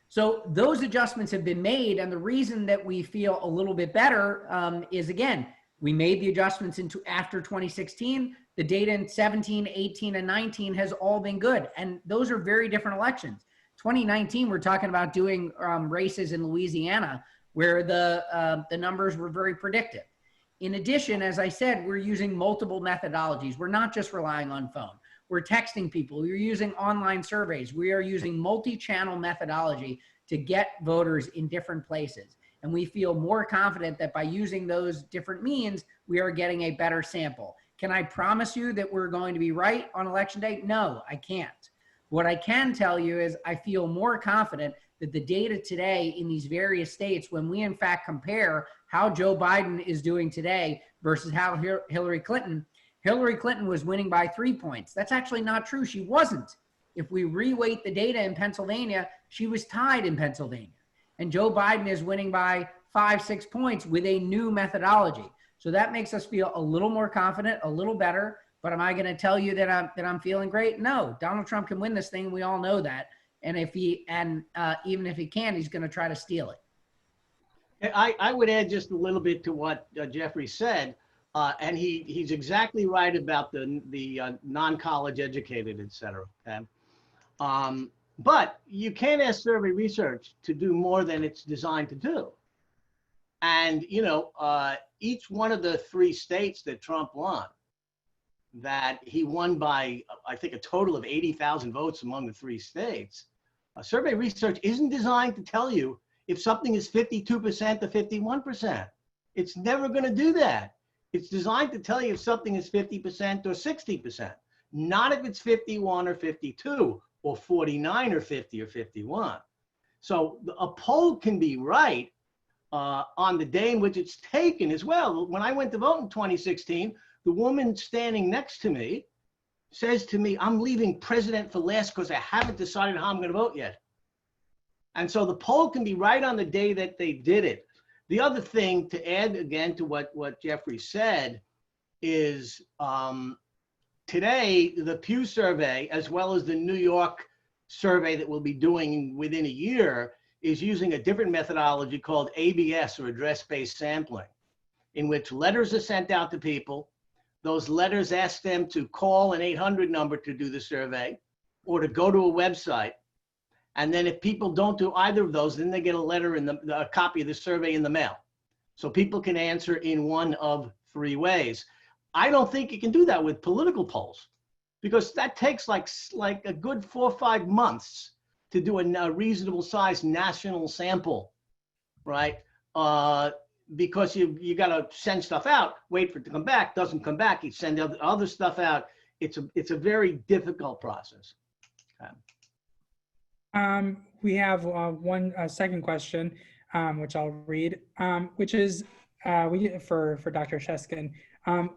So those adjustments have been made, and the reason that we feel a little bit better is, again, we made the adjustments into after 2016. The data in 17, 18, and 19 has all been good, and those are very different elections. 2019, we're talking about doing races in Louisiana where the numbers were very predictive. In addition, as I said, we're using multiple methodologies. We're not just relying on phone. We're texting people. We're using online surveys. We are using multi-channel methodology to get voters in different places. And we feel more confident that by using those different means, we are getting a better sample. Can I promise you that we're going to be right on election day? No, I can't. What I can tell you is I feel more confident that the data today in these various states, when we in fact compare how Joe Biden is doing today versus how Hillary Clinton was winning by 3 points. That's actually not true. She wasn't. If we reweight the data in Pennsylvania, she was tied in Pennsylvania. And Joe Biden is winning by 5, 6 points with a new methodology. So that makes us feel a little more confident, a little better. But am I going to tell you that I'm feeling great? No. Donald Trump can win this thing. We all know that. And even if he can, he's going to try to steal it. I would add just a little bit to what Jeffrey said, and he's exactly right about the non-college educated, et cetera. Okay? But you can't ask survey research to do more than it's designed to do. And each one of the 3 states that Trump won, that he won by, I think, a total of 80,000 votes among the 3 states. Survey research isn't designed to tell you if something is 52% or 51%. It's never going to do that. It's designed to tell you if something is 50% or 60%, not if it's 51 or 52 or 49 or 50 or 51. So a poll can be right on the day in which it's taken as well. When I went to vote in 2016, the woman standing next to me says to me, I'm leaving president for last because I haven't decided how I'm going to vote yet. And so the poll can be right on the day that they did it. The other thing to add again to what Jeffrey said is today, the Pew survey, as well as the New York survey that we'll be doing within a year, is using a different methodology called ABS, or address-based sampling, in which letters are sent out to people. Those letters ask them to call an 800 number to do the survey or to go to a website. And then if people don't do either of those, then they get a letter a copy of the survey in the mail. So people can answer in one of 3 ways. I don't think you can do that with political polls, because that takes like a good 4 or 5 months to do a reasonable sized national sample, right? Because you got to send stuff out, wait for it to come back, doesn't come back, you send other stuff out. It's a very difficult process. Okay. We have one second question, which I'll read, which is for Dr. Sheskin.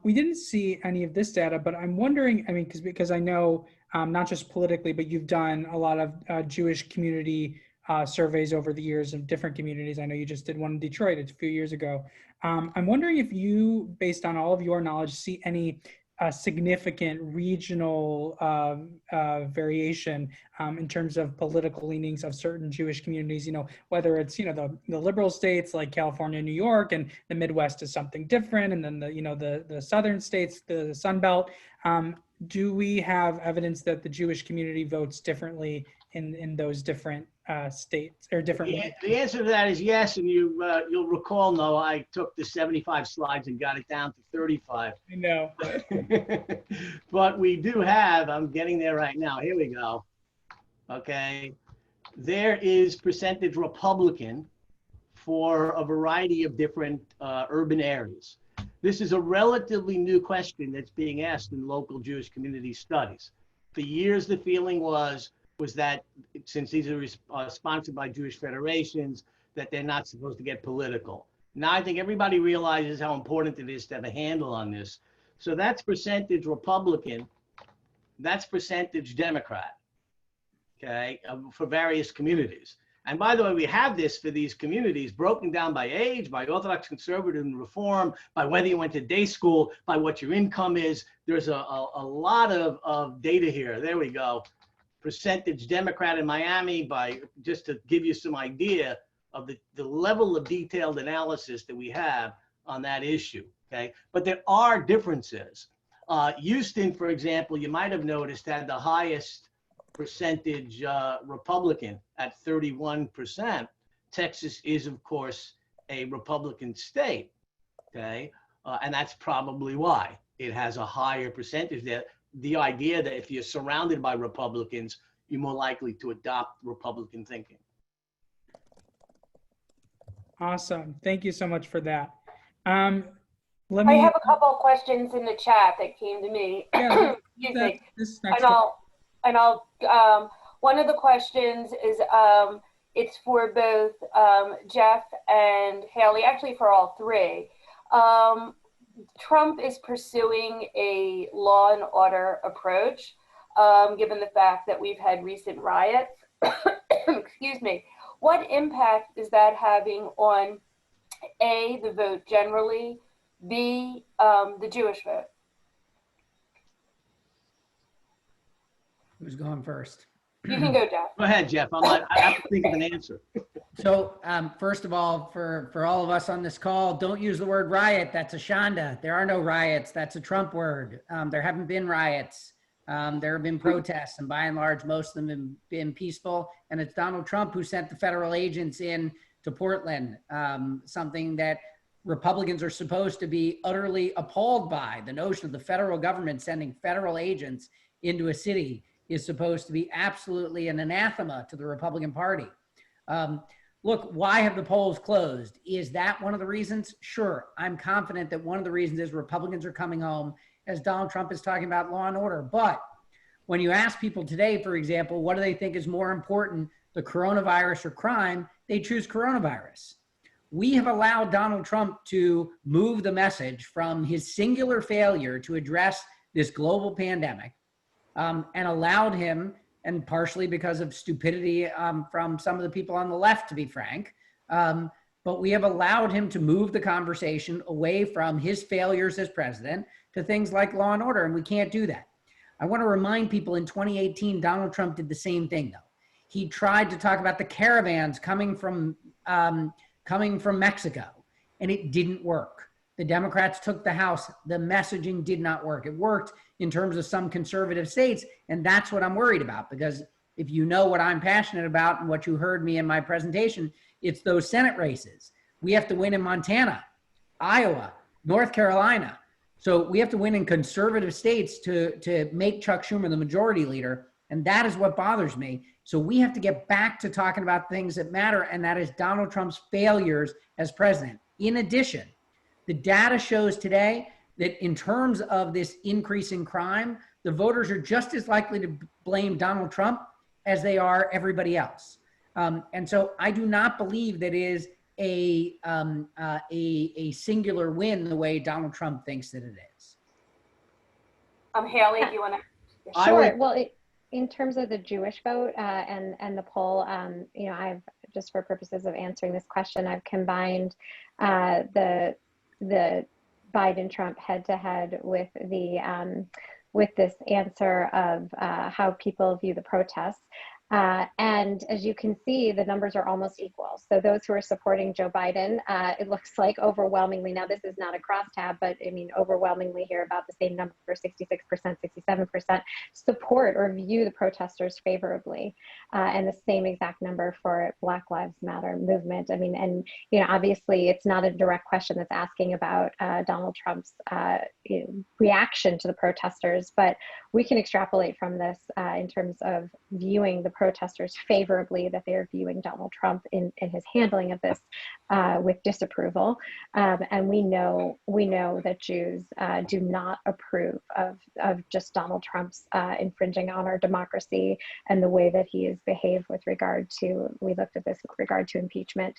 We didn't see any of this data, but I'm wondering, because I know not just politically, but you've done a lot of Jewish community surveys over the years of different communities. I know you just did one in Detroit a few years ago. I'm wondering if you, based on all of your knowledge, see any significant regional variation in terms of political leanings of certain Jewish communities, whether it's, the liberal states like California, New York, and the Midwest is something different. And then the southern states, the Sun Belt. Do we have evidence that the Jewish community votes differently in those different states or different? The answer to that is yes, and you'll recall, Noah, I took the 75 slides and got it down to 35. I know. But we do have, I'm getting there right now. Here we go. Okay. There is percentage Republican for a variety of different urban areas. This is a relatively new question that's being asked in local Jewish community studies. For years, the feeling was that since these are sponsored by Jewish federations, that they're not supposed to get political. Now I think everybody realizes how important it is to have a handle on this. So that's percentage Republican, that's percentage Democrat, okay, for various communities. And by the way, we have this for these communities broken down by age, by Orthodox, Conservative, and Reform, by whether you went to day school, by what your income is. There's a lot of data here. There we go. Percentage Democrat in Miami, by just to give you some idea of the level of detailed analysis that we have on that issue, okay? But there are differences. Houston, for example, you might have noticed had the highest percentage Republican at 31%. Texas is, of course, a Republican state, okay? And that's probably why it has a higher percentage there. The idea that if you're surrounded by Republicans, you're more likely to adopt Republican thinking. Awesome. Thank you so much for that. I have a couple of questions in the chat that came to me. Yeah, Excuse me. this next One of the questions is, it's for both Jeff and Halie, actually for all three. Trump is pursuing a law and order approach, given the fact that we've had recent riots. Excuse me. What impact is that having on A, the vote generally, B, the Jewish vote? Who's going first? You can go, Jeff. Go ahead, Jeff. I have to think of an answer. So first of all, for all of us on this call, don't use the word riot. That's a shanda. There are no riots. That's a Trump word. There haven't been riots. There have been protests, and by and large, most of them have been peaceful. And it's Donald Trump who sent the federal agents in to Portland, something that Republicans are supposed to be utterly appalled by. The notion of the federal government sending federal agents into a city is supposed to be absolutely an anathema to the Republican Party. Look, why have the polls closed? Is that one of the reasons? Sure, I'm confident that one of the reasons is Republicans are coming home as Donald Trump is talking about law and order. But when you ask people today, for example, what do they think is more important, the coronavirus or crime, they choose coronavirus. We have allowed Donald Trump to move the message from his singular failure to address this global pandemic, and allowed him, and partially because of stupidity from some of the people on the left, to be frank, but we have allowed him to move the conversation away from his failures as president to things like law and order, and we can't do that. I want to remind people in 2018, Donald Trump did the same thing, though. He tried to talk about the caravans coming from Mexico, and it didn't work. The Democrats took the House. The messaging did not work. It worked in terms of some conservative states, and that's what I'm worried about, because if you know what I'm passionate about and what you heard me in my presentation, it's those Senate races. We have to win in Montana, Iowa, North Carolina. So we have to win in conservative states to make Chuck Schumer the majority leader, and that is what bothers me. So we have to get back to talking about things that matter, and that is Donald Trump's failures as president. In addition, the data shows today that in terms of this increase in crime, the voters are just as likely to blame Donald Trump as they are everybody else. And so I do not believe that is a singular win the way Donald Trump thinks that it is. Halie, do you want to? Sure. Well, in terms of the Jewish vote and the poll, you know, I've just for purposes of answering this question, I've combined the Biden-Trump head-to-head with the with this answer of how people view the protests. And as you can see, the numbers are almost equal. So those who are supporting Joe Biden, it looks like overwhelmingly, now this is not a crosstab, but I mean, overwhelmingly here about the same number, 66%, 67% support or view the protesters favorably. And the same exact number for Black Lives Matter movement. I mean, and, you know, obviously it's not a direct question that's asking about Donald Trump's you know, reaction to the protesters, but we can extrapolate from this in terms of viewing the protesters favorably, that they are viewing Donald Trump in his handling of this with disapproval. And we know that Jews do not approve of just Donald Trump's infringing on our democracy and the way that he has behaved with regard to, we looked at this with regard to impeachment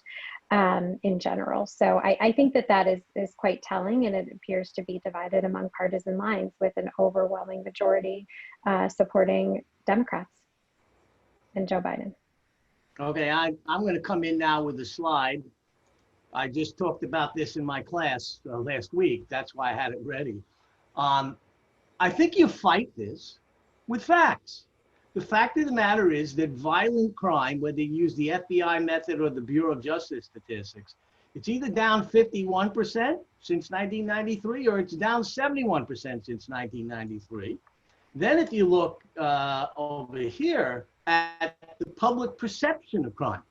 in general. So I think that is quite telling, and it appears to be divided among partisan lines with an overwhelming majority supporting Democrats and Joe Biden. Okay, I'm going to come in now with a slide. I just talked about this in my class last week. That's why I had it ready. I think you fight this with facts. The fact of the matter is that violent crime, whether you use the FBI method or the Bureau of Justice statistics, it's either down 51% since 1993 or it's down 71% since 1993. Then if you look over here at the public perception of crime,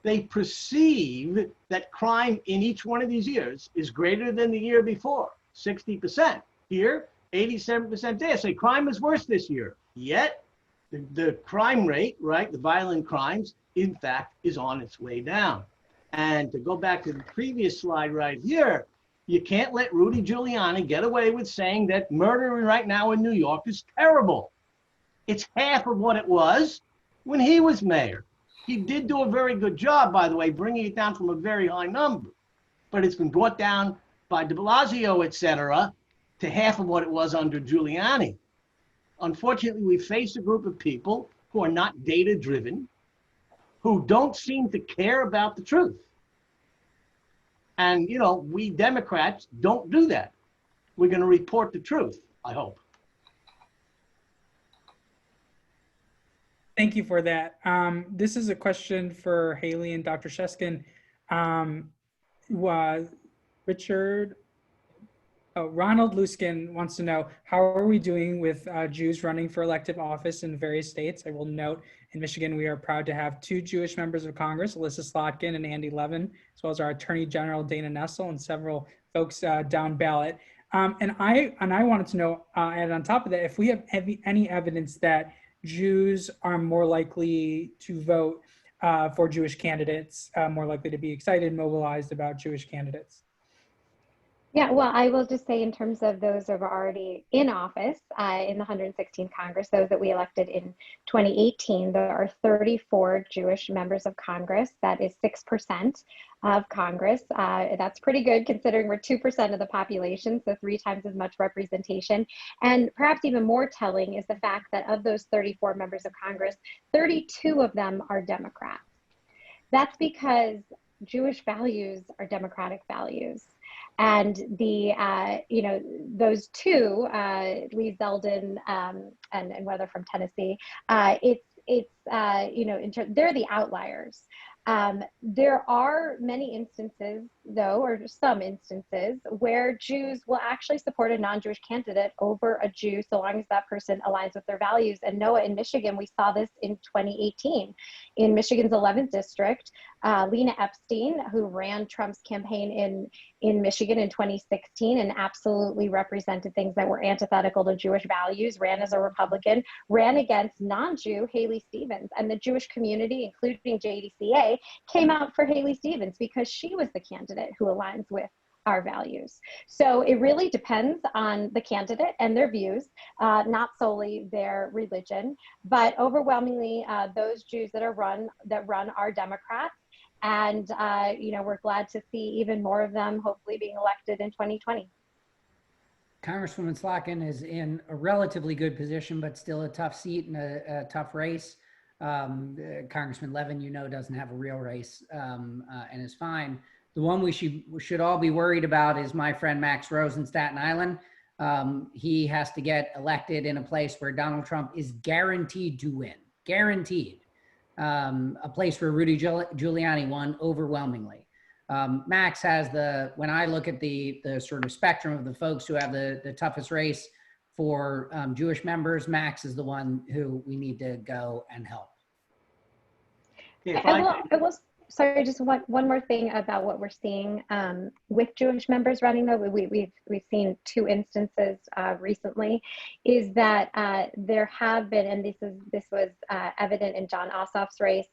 they perceive that crime in each one of these years is greater than the year before, 60%. Here, 87% there. Say crime is worse this year. Yet, the crime rate, right, the violent crimes, in fact, is on its way down. And to go back to the previous slide right here, you can't let Rudy Giuliani get away with saying that murder right now in New York is terrible. It's half of what it was when he was mayor. He did do a very good job, by the way, bringing it down from a very high number. But it's been brought down by de Blasio, et cetera, to half of what it was under Giuliani. Unfortunately, we face a group of people who are not data-driven, who don't seem to care about the truth. And, you know, we Democrats don't do that. We're going to report the truth, I hope. Thank you for that. This is a question for Halie and Dr. Sheskin. Ronald Luskin wants to know, how are we doing with Jews running for elective office in various states? I will note, in Michigan, we are proud to have 2 Jewish members of Congress, Alyssa Slotkin and Andy Levin, as well as our Attorney General, Dana Nessel, and several folks down ballot. And I wanted to know, and on top of that, if we have any evidence that Jews are more likely to vote for Jewish candidates, more likely to be excited, mobilized about Jewish candidates. Yeah, well, I will just say in terms of those who are already in office in the 116th Congress, those that we elected in 2018, there are 34 Jewish members of Congress. That is 6% of Congress. That's pretty good considering we're 2% of the population, so 3 times as much representation. And perhaps even more telling is the fact that of those 34 members of Congress, 32 of them are Democrats. That's because Jewish values are democratic values. And the, you know, those 2, Lee Zeldin and whether from Tennessee, you know, they're the outliers. There are many instances, though, or some instances, where Jews will actually support a non-Jewish candidate over a Jew so long as that person aligns with their values. And Noah, in Michigan, we saw this in 2018. In Michigan's 11th district, Lena Epstein, who ran Trump's campaign in Michigan in 2016 and absolutely represented things that were antithetical to Jewish values, ran as a Republican, ran against non-Jew Halie Stevens. And the Jewish community, including JDCA, came out for Halie Stevens because she was the candidate who aligns with our values. So it really depends on the candidate and their views, not solely their religion, but overwhelmingly those Jews that run are Democrats. And you know, we're glad to see even more of them hopefully being elected in 2020. Congresswoman Slotkin is in a relatively good position, but still a tough seat and a tough race. Congressman Levin, you know, doesn't have a real race and is fine. The one we should all be worried about is my friend Max Rose in Staten Island. He has to get elected in a place where Donald Trump is guaranteed to win, guaranteed. A place where Rudy Giuliani won overwhelmingly. Max has when I look at the sort of spectrum of the folks who have the toughest race for Jewish members, Max is the one who we need to go and help. Sorry, just one more thing about what we're seeing with Jewish members running, though. We've seen two instances recently, is that there have been, and this was evident in John Ossoff's race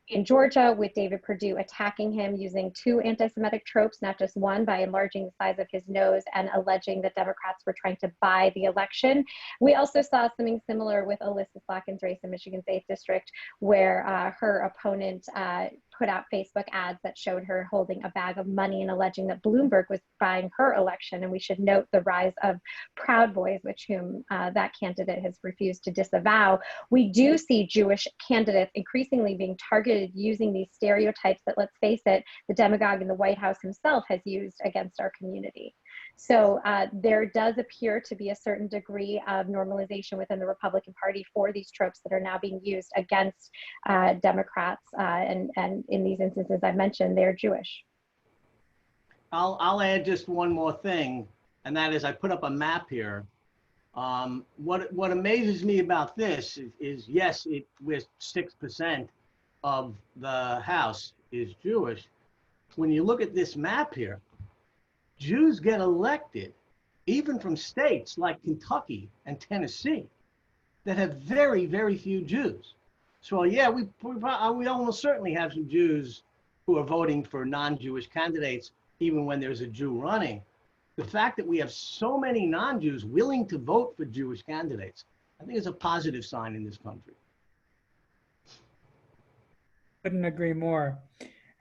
in Georgia, with David Perdue attacking him using two anti-Semitic tropes, not just one, by enlarging the size of his nose and alleging that Democrats were trying to buy the election. We also saw something similar with Alyssa Slotkin's race in Michigan's 8th District, where her opponent put out Facebook ads that showed her holding a bag of money and alleging that Bloomberg was buying her election. And we should note the rise of Proud Boys, which that candidate has refused to disavow. We do see Jewish candidates increasingly being targeted using these stereotypes that, let's face it, the demagogue in the White House himself has used against our community. So there does appear to be a certain degree of normalization within the Republican Party for these tropes that are now being used against Democrats. And in these instances I mentioned, they're Jewish. I'll add just one more thing, and that is I put up a map here. What amazes me about this is yes, with 6% of the House is Jewish. When you look at this map here, Jews get elected even from states like Kentucky and Tennessee that have very, very few Jews. So yeah, we almost certainly have some Jews who are voting for non-Jewish candidates, even when there's a Jew running. The fact that we have so many non-Jews willing to vote for Jewish candidates, I think is a positive sign in this country. Couldn't agree more.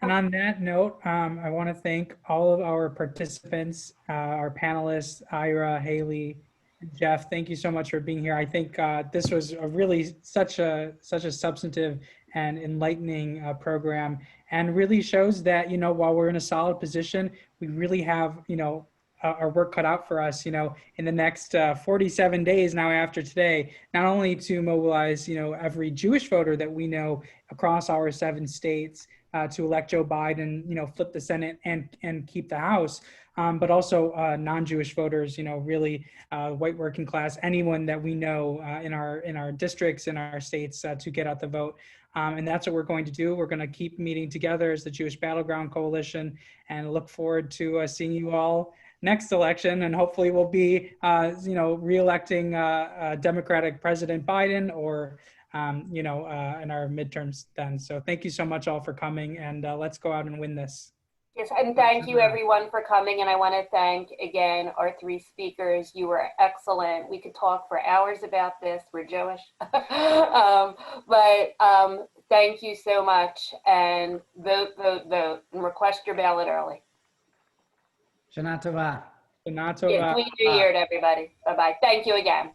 And on that note, I want to thank all of our participants, our panelists, Ira, Halie, Jeff. Thank you so much for being here. I think this was a really such a substantive and enlightening program, and really shows that, you know, while we're in a solid position, we really have, you know, our work cut out for us, you know, in the next 47 days now after today, not only to mobilize, you know, every Jewish voter that we know across our 7 states to elect Joe Biden, you know, flip the Senate and keep the House, but also non-Jewish voters, you know, really white working class, anyone that we know in our districts, in our states to get out the vote. And that's what we're going to do. We're going to keep meeting together as the Jewish Battleground Coalition, and look forward to seeing you all next election, and hopefully we'll be, you know, re-electing Democratic President Biden, or, you know, in our midterms then. So thank you so much all for coming, and let's go out and win this. Yes, and thank you everyone for coming. And I want to thank again our 3 speakers. You were excellent. We could talk for hours about this. We're Jewish. But thank you so much, and vote, and request your ballot early. Shana Tova. Shana Tova. Yes, we do hear it, everybody. Bye-bye. Thank you again.